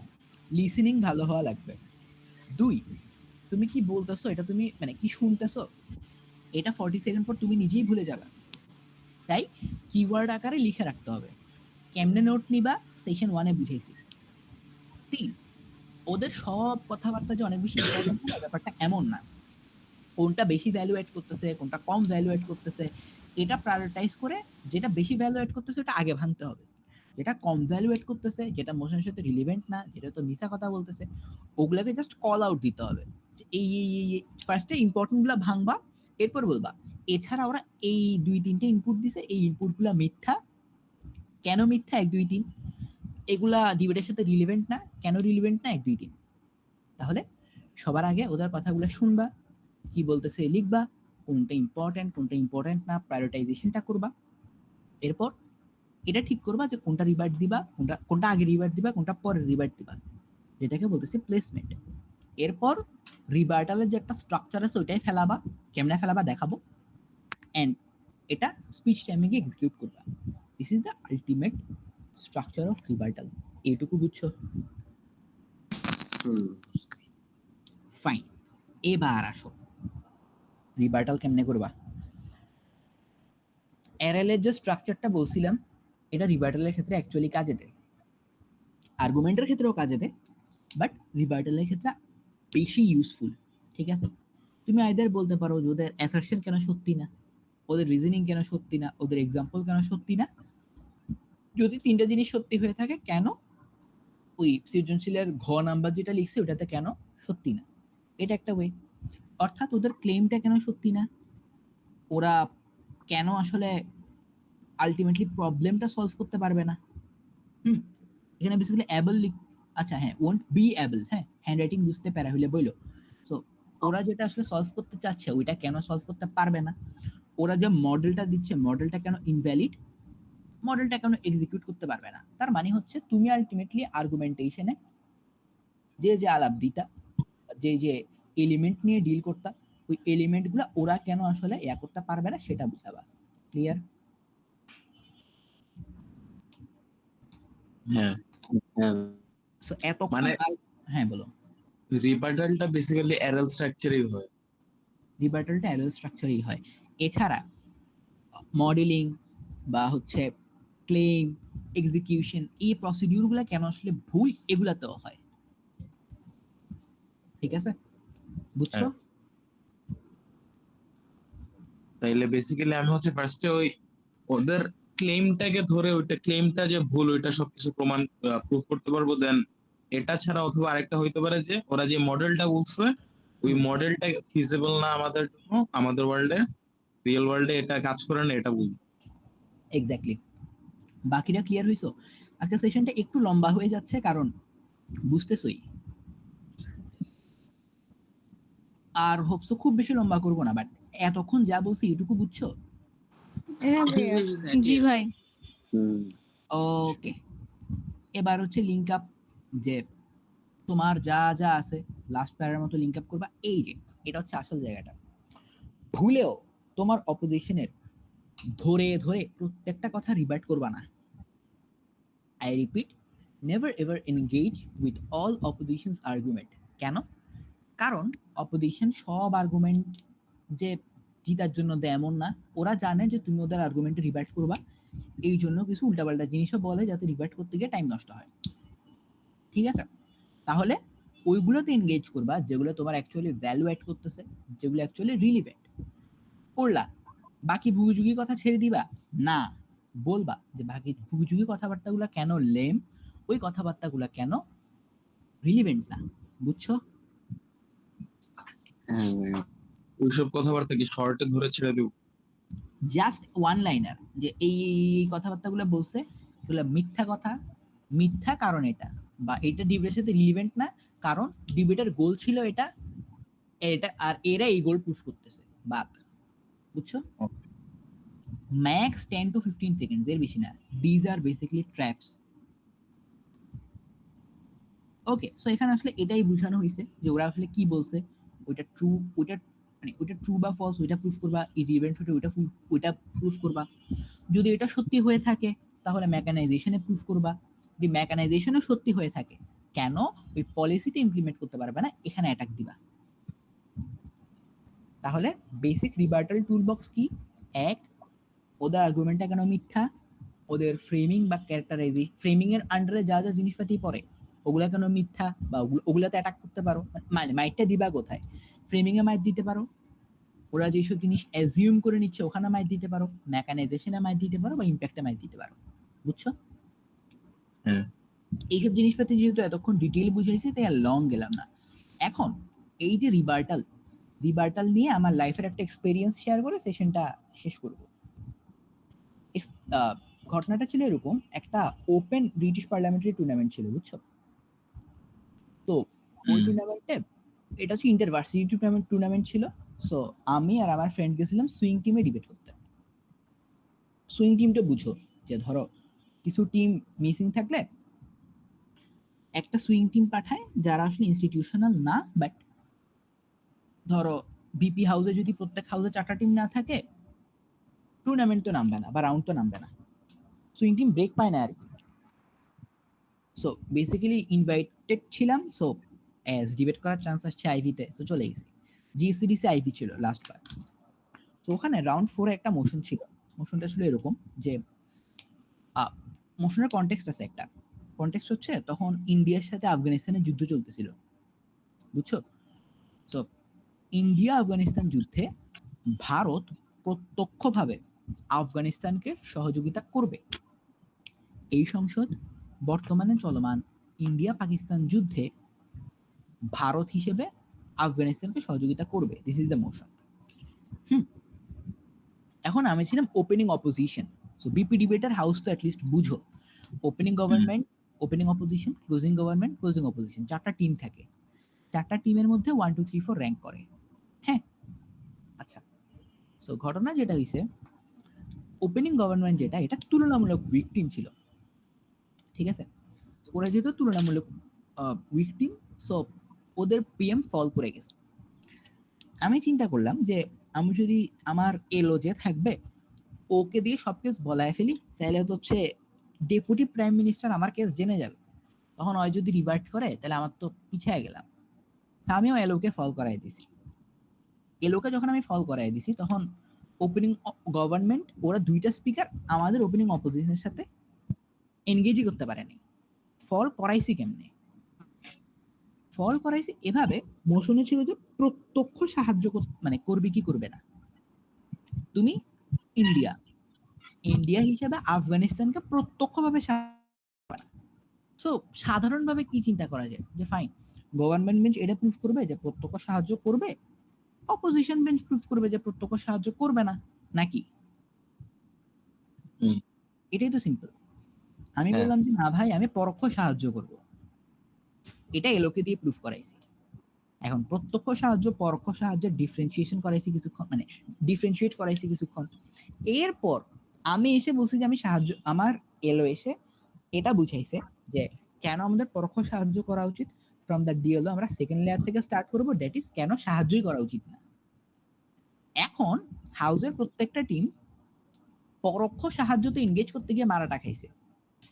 লিসেনিং ভালো হওয়া লাগবে। 2, তুমি কি বলতেছো এটা তুমি মানে কি শুনতেছো এটা 40 সেকেন্ড পর তুমি নিজেই ভুলে যাবে। তাই কিওয়ার্ড আকারে লিখে রাখতে হবে। কেমনে নোট নিবা সেশন 1-এ বুঝাইছি। 3, ওদের সব কথাবার্তা যে অনেক বেশি ইম্পর্টেন্ট না, ব্যাপারটা এমন না। কোনটা বেশি ভ্যালু অ্যাড করতেছে, কোনটা কম ভ্যালু অ্যাড করতেছে, এটা প্রায়োরিটাইজ করে যেটা বেশি ভ্যালু অ্যাড করতেছে ওটা আগে ভাঙতে হবে। যেটা কম ভ্যালু অ্যাড করতেছে, যেটা মোশনের সাথে রিলেভেন্ট না, যেটা তো মিছা কথা বলতেছে, ওগুলাকে জাস্ট কল আউট দিতে হবে। এই ফার্স্টে ইম্পর্টেন্ট গুলা ভাঙবা, এরপর বলবা এছাড়া ওরা এই 2-3টে ইনপুট দিছে, এই ইনপুটগুলা মিথ্যা। কেন মিথ্যা? 1 2 3। এগুলা ডিবেটের সাথে রিলেভেন্ট না, কেন রিলেভেন্ট না? 1 2 3। তাহলে সবার আগে ওদের কথাগুলো শুনবা, কি বলতেছে লিখবা, কোনটা ইম্পর্টেন্ট না, প্রায়োরিটাইজেশনটা করবা। এরপর এটা ঠিক করবা যে কোনটা রিভার্ট দিবা, কোনটা আগে রিভার্ট দিবা, কোনটা পরে রিভার্ট দিবা, যেটাকে বলতেছে প্লেসমেন্ট। এরপর রিভার্টালের যে একটা স্ট্রাকচার আছে ওইটাই ফেলাবা, কেমনে ফেলাবা দেখাবো, এন্ড এটা স্পিচ টাইমিংয়ে এক্সিকিউট করবা। This is the ultimate structure of rebuttal. এইটুকু বুঝছো? ফাইন। এবার আসো রিভার্টাল কেমনে করবা। এরএল এর যে স্ট্রাকচারটা বলছিলাম, এটা রিভার্টালের ক্ষেত্রে অ্যাকচুয়ালি কাজে দেয়, আর্গুমেন্টের ক্ষেত্রেও কাজে দেয়, বাট রিভার্টালের ক্ষেত্রে বেশি ইউজফুল। ঠিক আছে, তুমি আইদার বলতে পারো যে ওদের অ্যাসারশন কেন সত্যি না, ওদের রিজনিং কেন সত্যি না, ওদের এক্সাম্পল কেন সত্যি না। যদি 3টা জিনিস সত্যি হয়ে থাকে, কেন ওই সৃজনশীলের ঘ নাম্বার যেটা লিখছে ওটাতে কেন সত্যি না, এটা একটা ওয়ে। অর্থাৎ ওদের ক্লেমটা কেন সত্যি না, ওরা কেন আসলে আলটিমেটলি প্রবলেমটা সলভ করতে পারবে না। এখানে বেসিক্যালি অ্যাবল আচ্ছা হ্যাঁ, ওয়ন্ট বি অ্যাবল, হ্যাঁ হ্যান্ড রাইটিং বুঝতে পারা হইলে বইলো। সো ওরা যেটা আসলে সলভ করতে চাচ্ছে ওইটা কেন সলভ করতে পারবে না, ওরা যে মডেলটা দিচ্ছে মডেলটা কেন ইনভ্যালিড, মডেলটা কেন এক্সিকিউট করতে পারবে না। তার মানে হচ্ছে তুমি আলটিমেটলি আর্গুমেন্টেশনে যে আলাপ দিতা, যে এলিমেন্ট নিয়ে ডিল করতা, ওই এলিমেন্টগুলো ওরা কেন আসলে ইয়া করতে পারবে না সেটা বুঝাবা। ক্লিয়ার? হ্যাঁ, সো এতক্ষণ মানে হ্যাঁ বলো। রিবার্টালটা বেসিক্যালি অ্যারেল স্ট্রাকচারেই হয়। রিবার্টালটা অ্যারেল স্ট্রাকচারেই হয়। এছাড়া মডেলিং বা হচ্ছে ক্লেম, এক্সিকিউশন, এই প্রসিডিউরগুলো কেন আসলে ভুল এগুলাতেও হয়। ঠিক আছে, বুঝছো? তাইলে বেসিক্যালি আমি হচ্ছে ফার্স্টে ওই ওদের ক্লেমটাকে ধরে ওইটা ক্লেমটা যে ভুল ওইটা সবকিছু প্রুফ করতে পারবো, দেন এটা ছাড়া অথবা আরেকটা হইতে পারে যে ওরা যে মডেলটা বলছে ওই হুম। মডেলটা ফিজিবল না আমাদের জন্য, আমাদের ওয়ার্ল্ডে, রিয়েল ওয়ার্ল্ডে এটা কাজ করে না, এটা বলবো। এক্স্যাক্টলি। বাকিটা ক্লিয়ার হইছো? আজকে সেশনটা একটু লম্বা হয়ে যাচ্ছে কারণ বুঝতেছই, আর হোপসো খুব বেশি লম্বা করবো না, বাট এতক্ষণ যা বলছি এটুকু বুঝছো? হ্যাঁ জি ভাইয়া। ভাই, জি ভাই। হুম। ওকে, এবার হচ্ছে লিঙ্ক আপ, যে তোমার যা যা আছে লাস্ট প্যারার মতো লিঙ্ক আপ করবা। এই যে এটা হচ্ছে আসল জায়গাটা, ভুলেও তোমার অপোজিশনের ধরে ধরে প্রত্যেকটা কথা রিবার্ট করবা না। I repeat, never ever engage with all অপোজিশনস argument. কেন? কারণ অপোজিশন সব আর্গুমেন্ট যে জিতার জন্য দেয় এমন না, ওরা জানে যে তুমি ওদের আর্গুমেন্টে রিবার্ট করবা, এই জন্য কিছু উল্টাপাল্টা জিনিসও বলে যাতে রিবার্ট করতে গিয়ে টাইম নষ্ট হয়। ঠিক আছে? তাহলে ওইগুলোতে এনগেজ করবা যেগুলো তোমার অ্যাকচুয়ালি ভ্যালু অ্যাড করতেছে, যেগুলো অ্যাকচুয়ালি রিলিভেন্ট। করলা, বাকি ভুগিযুগি কথা ছেড়ে দিবা না, বলবা যে বাকি ভুগিযুগি কথাবার্তাগুলো কেন লেম, ওই কথাবার্তাগুলো কেন রিলিভেন্ট না। বুঝছো? হ্যাঁ ভাইয়া। ওইসব কথাবার্তা কি শর্টে ধরে ছেড়ে দেব? জাস্ট ওয়ান লাইনার, যে এই কথাবার্তাগুলো বলছে এগুলো মিথ্যা কথা, মিথ্যা কারণ এটা, বা এটা ডিবেটের সাথে রিলিভেন্ট না কারণ ডিবেটের গোল ছিল এটা, এটা আর এরা এই গোল প্রুফ করতেছে, বাদ। বুঝছো? ম্যাক্স 10 to 15 সেকেন্ডস, এর বেশি না। These are basically traps. Okay, so এখানে আসলে এটাই বোঝানো হয়েছে যে ওরা আসলে কি বলছে, ওইটা ট্রু, ওইটা মানে ওইটা ট্রু বা ফলস ওইটা প্রুফ করবা, ইরিভেন্ট হতে ওইটা প্রুফ করবা। যদি এটা সত্যি হয়ে থাকে তাহলে মেকানাইজেশনে প্রুফ করবা, যদি মেকানাইজেশনও সত্যি হয়ে থাকে কেন ওই পলিসিটা ইমপ্লিমেন্ট করতে পারবে না, এখানে অ্যাটাক দিবা। তাহলে বেসিক রিবার্টাল টুলবক্স কি? এক, ওদের আর্গুমেন্টটা কেন মিথ্যা, ওদের ফ্রেমিং বা ক্যারেক্টারাইজিং, ফ্রেমিং এর আন্ডারে যা যা জিনিসপাতি পড়ে ওগুলা কেন মিথ্যা, বা ওগুলাতে অ্যাটাক করতে পারো। মানে মাইটটা দিবা কোথায়? ফ্রেমিং এ মাইট দিতে পারো, ওরা যেসব জিনিস অ্যাজিউম করে নিচ্ছে ওখানে মাইট দিতে পারো, মেকানাইজেশনে মাইট দিতে পারো, বা ইম্প্যাক্টে মাইট দিতে পারো। বুঝছো? হ্যাঁ। এইসব জিনিসপাতি যেহেতু এতক্ষণ ডিটেইল বুঝাইছি তাই আর লং গেলাম না। এখন এই যে রিবার্টাল নিয়ে আমার লাইফের একটা এক্সপেরিয়েন্স শেয়ার করে সেশনটা শেষ করব। ঘটনাটা ছিল এরকম, একটা ওপেন ব্রিটিশ পার্লামেন্টারি টুর্নামেন্ট ছিল, বুঝছো? তো ওই টুর্নামেন্টে, এটা হচ্ছে ইন্টারভার্সিটি টুর্নামেন্ট ছিল। সো আমি আর আমার ফ্রেন্ড গেছিলাম সুইং টিমে ডিবেট করতে। সুইং টিমটা বুঝো, যে ধরো কিছু টিম মিসিং থাকলে একটা সুইং টিম পাঠায় যারা আসলে ইনস্টিটিউশনাল না, বাট ধরো বিপি হাউসে যদি প্রত্যেক হাউসে 4টা টিম না থাকে টুর্নামেন্ট তো নামবে না বা রাউন্ড তো নামবে না, সুইং টিম ব্রেক পায় না আর কি। সো বেসিক্যালি ইনভাইটেড ছিলাম, সো অ্যাজ ডিবেট করার চান্স আসছে আইভিতে, সো চলে গেছি। জিএসসিডিসি আইভি ছিল লাস্ট বার। তো ওখানে রাউন্ড 4 একটা মোশন ছিল। মোশনটা ছিল এরকম যে মোশনের কনটেক্সট আছে একটা। কনটেক্সট হচ্ছে তখন ইন্ডিয়ার সাথে আফগানিস্তানের যুদ্ধ চলতেছিল, বুঝছো? সো ইন্ডিয়া আফগানিস্তান যুদ্ধে ভারত প্রত্যক্ষভাবে আফগানিস্তানকে সহযোগিতা করবে। এই সংসদ বর্তমানে চলমান ইন্ডিয়া পাকিস্তান যুদ্ধে ভারত হিসেবে আফগানিস্তানকে সহযোগিতা করবে। This is the motion. এখন আমি ছিলাম opening opposition. So BP ডিবেটার house তো অ্যাটলিস্ট বুঝো, opening government, opening opposition, closing government, closing opposition, 4টা টিম থাকে। 4টা টিমের মধ্যে 1 2 3 4 র্যাঙ্ক করে। হ্যাঁ, আচ্ছা। সো ঘটনা যেটা হইছে, ওপেনিং গভর্নমেন্ট যেটা, এটা তুলনামূলক উইক টিম ছিল, ঠিক আছে? ওরা যেহেতু তুলনামূলক উইক টিম, সো ওদের পিএম ফল করে গেছে। আমি চিন্তা করলাম যে আমি যদি আমার এলো যে থাকবে ওকে দিয়ে সব কেস বলায় ফেলি, তাহলে তো হচ্ছে ডেপুটি প্রাইম মিনিস্টার আমার কেস জেনে যাবে, তখন ওই যদি রিভার্ট করে তাহলে আমার তো পিছিয়ে গেলাম। তা আমিও এলোকে ফল করাই দিছি। এলোকে যখন আমি ফল করাই দিছি তখন ওপেনিং গভর্নমেন্ট, ওরা 2টা স্পিকার আমাদের ওপেনিং অপোজিশনের সাথে এনগেজই করতে পারেনি। ফল করাইছি কেমনে? ফল করাইছি এভাবে, মোশনে ছিল যে প্রত্যক্ষ সাহায্য মানে করবে কি করবে না। তুমি ইন্ডিয়া হিসেবে আফগানিস্তানকে প্রত্যক্ষভাবে সো সাধারণভাবে কি চিন্তা করা যায় যে ফাইন, গভর্নমেন্ট বেঞ্চ এটা প্রুফ করবে যে প্রত্যক্ষ সাহায্য করবে, অপোজিশন বেঞ্চ প্রুফ করবে যে প্রত্যক্ষ সাহায্য করবে না, নাকি? হুম। এটাই তো সিম্পল। আমি হ্যাঁ। বললাম যে না ভাই আমি পরোক্ষ সাহায্য করব, এটা এলোকে দিয়ে প্রুফ করাইছি। এখন প্রত্যক্ষ সাহায্য পরোক্ষ সাহায্যের ডিফারেন্সিয়েশন করাইছি কিছুক্ষণ, মানে ডিফারেন্সিয়েট করাইছি কিছুক্ষণ। এরপর আমি এসে বলছি যে আমি সাহায্য, আমার এলো এসে এটা বুঝাইছে যে কেন আমাদের পরোক্ষ সাহায্য করা উচিত। ফ্রম দ্য ডিএলও আমরা সেকেন্ড লেয়ার থেকে স্টার্ট করব, দ্যাট ইজ কেন সাহায্যই করা উচিত না। এখন হাউসের প্রত্যেকটা টিম পরোক্ষ সাহায্যতে এনগেজ করতে গিয়ে মারাটা খাইছে,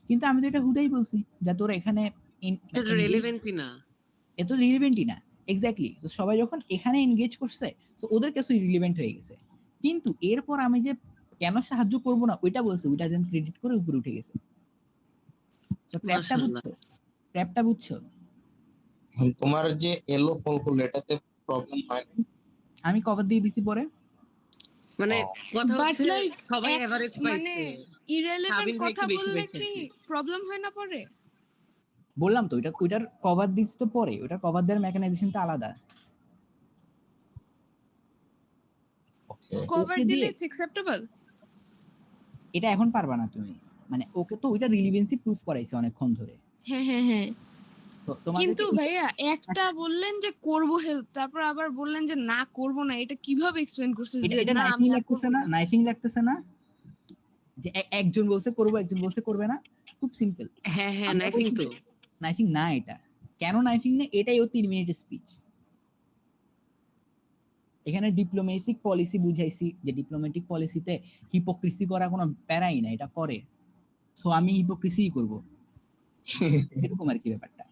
কিন্তু আমি তো এটা হুদাই বলছি যে তোরা এখানে এটা রেলেভেন্টই না। এত রিলেভেন্টই না। এক্স্যাক্টলি। তো সবাই যখন এখানে এনগেজ করছে তো ওদের কাছে রিলেভেন্ট হয়ে গেছে, কিন্তু এরপর আমি যে কেন সাহায্য করব না ওইটা বলছে, ওইটা যেন ক্রেডিট করে উপরে উঠে গেছে। তো ট্র্যাপটা মাশাআল্লাহ। বুঝছো? ট্র্যাপটা বুঝছো? তোমার যে এলো ফল করলো এটাতে প্রবলেম হয় না? আমি কভার দিয়ে দিছি পরে। মানে কথা বাট হচ্ছে লাইক সবাই এভারেজ মানে পাইছে, ইররিলেভেন্ট সাবিন ভাই কথা একটু বেশি বললে পাইছে কি আর কি। প্রবলেম হয় না পরে? বললাম তো ওইটার কভার দিছি তো পরে, ওইটার কভার দেওয়ার মেকানাইজেশন তো আলাদা। কভার ওকে দিলে দিয়ে ইটস অ্যাকসেপ্টেবল। এটা এখন পারবা না তুমি, মানে ওকে তো ওইটা রিলিভেন্সি প্রুফ করাইছে অনেকক্ষণ ধরে। হ্যাঁ হ্যাঁ হ্যাঁ, তো তোমাদেরকে কিন্তু ভাইয়া একটা বললেন যে করব হেল্প, তারপর আবার বললেন যে না করব না, এটা কিভাবে এক্সপ্লেইন করছেন এটা যে এটা না নাইফিং আমি আর লাগতেছে করব না, না? নাইফিং লাগতেছে না যে একজন বলছে করবো একজন বলছে করবে না, খুব সিম্পল। হ্যাঁ হ্যাঁ, আমরা নাইফিং বলছি তো। নাইফিং না, এটা কেন নাইফিং না, এটাই ও 3 মিনিটের স্পিচ। এখানে ডিপ্লোমেটিক পলিসি বুঝাইছি যে ডিপ্লোমেটিক পলিসিতে হিপোক্রিসি করা কোনো প্যারাই না, এটা করে। সো আমি হিপোক্রিসি করব, এরকম আর কি ব্যাপারটা।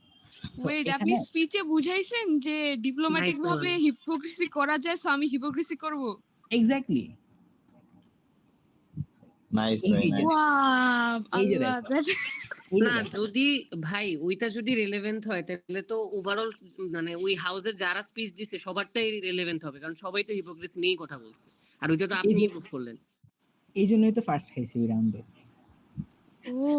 So, ওয়েট, আপনি এখানে স্পিচে বুঝাইছেন যে ডিপ্লোম্যাটিক Nice ভাবে one. হিপোক্রিসি করা যায়, সো আমি হিপোক্রিসি করব? এক্স্যাক্টলি নাইস এই ভাই, যে নাইস। ওয়াও, এই যে আল্লাহ, দেখো, that এই যে না, দেখো। যদি ভাই ওইটা যদি রেলেভেন্ট হয় তাহলে তো ওভারঅল মানে ওই হাউসের যারা স্পিচ দিছে সবারটাই রেলেভেন্ট হবে, কারণ সবাই তো হিপোক্রিসি নিয়েই কথা বলছে, আর ওইটা তো এই আপনিই যে প্রুফ করলেন। এই জন্যই তো ফার্স্ট খাইছি ওই রাউন্ডে, ও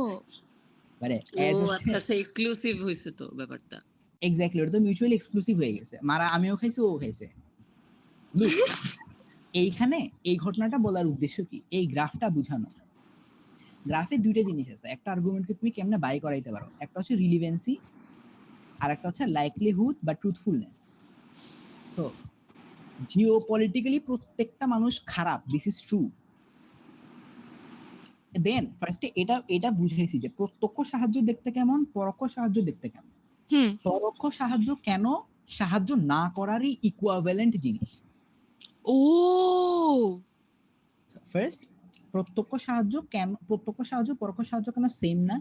মানে ও অ্যাজ আচ্ছা আচ্ছা, এক্সক্লুসিভ হয়েছে তো ব্যাপারটা। এক্স্যাক্টলি, ওটা তো মিউচুয়ালি এক্সক্লুসিভ হয়ে গেছে। মারা আমিও খাইছি, ও খাইছে। লুক, এইখানে এই ঘটনাটা বলার উদ্দেশ্য কি, এই গ্রাফটা বুঝানো। গ্রাফে দুইটা জিনিস আছে, একটা আর্গুমেন্টকে তুমি কেমনে বাই করাইতে পারো, একটা হচ্ছে রিলিভেন্সি আর একটা হচ্ছে লাইকলিহুড বা ট্রুথফুলনেস। সো জিওপলিটিক্যালি প্রত্যেকটা মানুষ খারাপ, দিস ইজ ট্রু। দেন ফার্স্টে এটা বুঝাইছি যে প্রত্যক্ষ সাহায্য দেখতে কেমন, পরোক্ষ সাহায্য দেখতে কেমন। হুম, পরোক্ষ সাহায্য কেন সাহায্য না করারই ইকুইভ্যালেন্ট জিনিস। ও ফার্স্ট, প্রত্যক্ষ সাহায্য কেন, প্রত্যক্ষ সাহায্য পরোক্ষ সাহায্য কেন সেম না।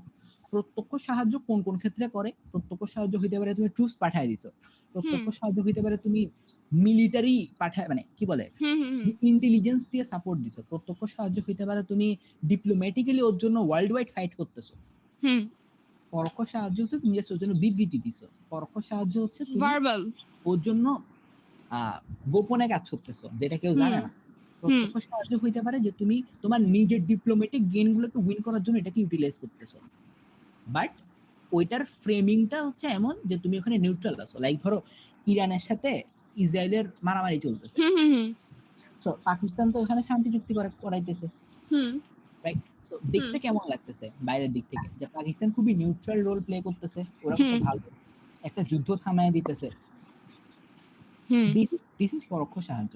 প্রত্যক্ষ সাহায্য কোন কোন ক্ষেত্রে করে, প্রত্যক্ষ সাহায্য হইতে পারে তুমি ট্রুপস পাঠায় দিছো, প্রত্যক্ষ সাহায্য হইতে পারে তুমি মিলিটারি পাঠায়, মানে কি বলে হুম হুম হুম ইন্টেলিজেন্স দিয়ে সাপোর্ট দিছো, প্রত্যক্ষ সাহায্য হইতে পারে তুমি ডিপ্লোম্যাটিক্যালি ওর জন্য ওয়ার্ল্ড ওয়াইড ফাইট করতেছো। হুম, পরোক্ষ সাহায্য হচ্ছে তুমি জাস্ট ওর জন্য বিবৃতি দিছো। পরোক্ষ সাহায্য হচ্ছে তুমি ভার্বাল। ওর জন্য গোপনে কাজ করতেছো যেটা কেউ জানে না। প্রত্যক্ষ সাহায্য হইতে পারে যে তুমি তোমার নিজের ডিপ্লোম্যাটিক গেইন গুলোকে উইন করার জন্য এটাকে ইউটিলাইজ করতেছো, বাট ওইটার ফ্রেমিংটা হচ্ছে এমন যে তুমি ওখানে নিউট্রাল আছো। লাইক ধরো ইরানের সাথে ইসরায়েলের মারামারি চলতেছে, হুম হুম হুম সো পাকিস্তান তো ওখানে শান্তি চুক্তি করাইতেছে, হুম, রাইট? সো দেখতে কেমন লাগতেছে বাইরের দিক থেকে যে পাকিস্তান খুবই নিউট্রাল রোল প্লে করতেছে, ওরা কত ভালো একটা যুদ্ধ থামায় দিতেছে। হুম, দিস ইজ পরোক্ষ সাহায্য।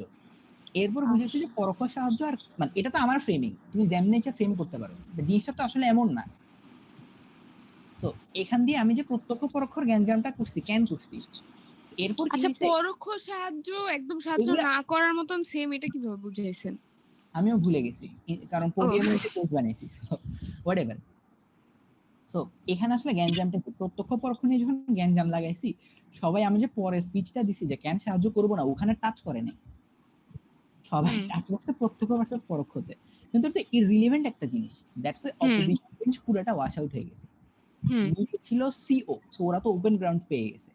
এরপর বুঝেছি যে পরোক্ষ সাহায্য আর মানে এটা তো আমার ফ্রেমিং, তুমি যেমনি ইচ্ছা ফ্রেম করতে পারো, জিনিসটা তো আসলে এমন না। সো এখান দিয়ে আমি যে প্রত্যক্ষ পরোক্ষর গ্যাঞ্জামটা করছি কেন করছি, এরপর কি আচ্ছা, হইছে পরোক্ষ সাহায্য একদম সাহায্য এগুলা না করার মতন সেম, এটা কিভাবে বুঝাইছেন? আমিও ভুলে গেছি কারণ পোডিয়ামে এসে কোর্স বানাইছি, সো হোয়াটএভার। সো এখানে আসলে গ্যাঞ্জামটা কি, প্রত্যক্ষ পরোক্ষ নিয়ে যখন গ্যাঞ্জাম লাগাইছি সবাই, আমি যে পরে স্পিচটা দিছি যে কেন সাহায্য করবো না, ওখানে টাচ করে নাই, সবাই টাচ করছে প্রত্যক্ষ ভার্সেস পরোক্ষতে, কিন্তু এটা ইররিলেভেন্ট একটা জিনিস। দ্যাটস ওয়াই অপোজিশন বেঞ্চ পুরোটা ওয়াশ আউট হয়ে গেছে। নিচে ছিল সিও, সো ওরা তো ওপেন গ্রাউন্ড পেয়ে গেছে।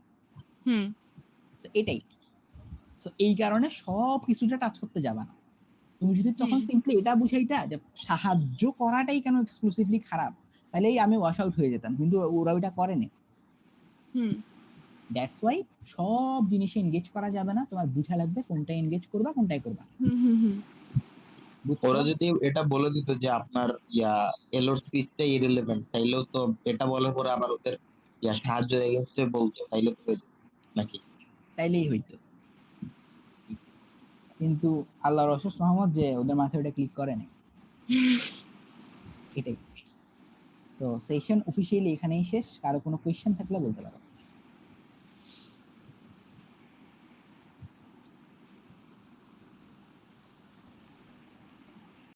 সো এটাই, সো এই কারণে সব কিছুটা টাচ করতে যাবা না। তুমি যদি তখন সিম্পলি এটা বুঝাইতা যে সাহায্য করাটাই কেন এক্সক্লুসিভলি খারাপ, তাহলেই আমি ওয়াশ আউট হয়ে যেতাম, কিন্তু ওরা ওইটা করেনি। হুম দ্যাটস ওয়াই সব জিনিসে এনগেজ করা যাবে না, তোমার বুঝা লাগবে কোনটা এনগেজ করবা কোনটাই করবা না। হুম হুম হুম বুঝছো? ওরা যদি এটা বলে দিত যে আপনার এলোর স্পিচটা ইরেলেভেন্ট, তাইলেও তো এটা বলার পরে আবার ওদের সাহায্য এগেনস্টে বলতো, তাইলে তো হয়ে যেত নাকি? তাইলেই হইতো, কিন্তু আল্লাহর অশেষ রহমত যে ওদের মাথায় ওটা ক্লিক করে নাই। এটাই। তো সেশন অফিসিয়ালি এখানেই শেষ। কারো কোনো কোয়েশ্চেন থাকলে বলতে পারো।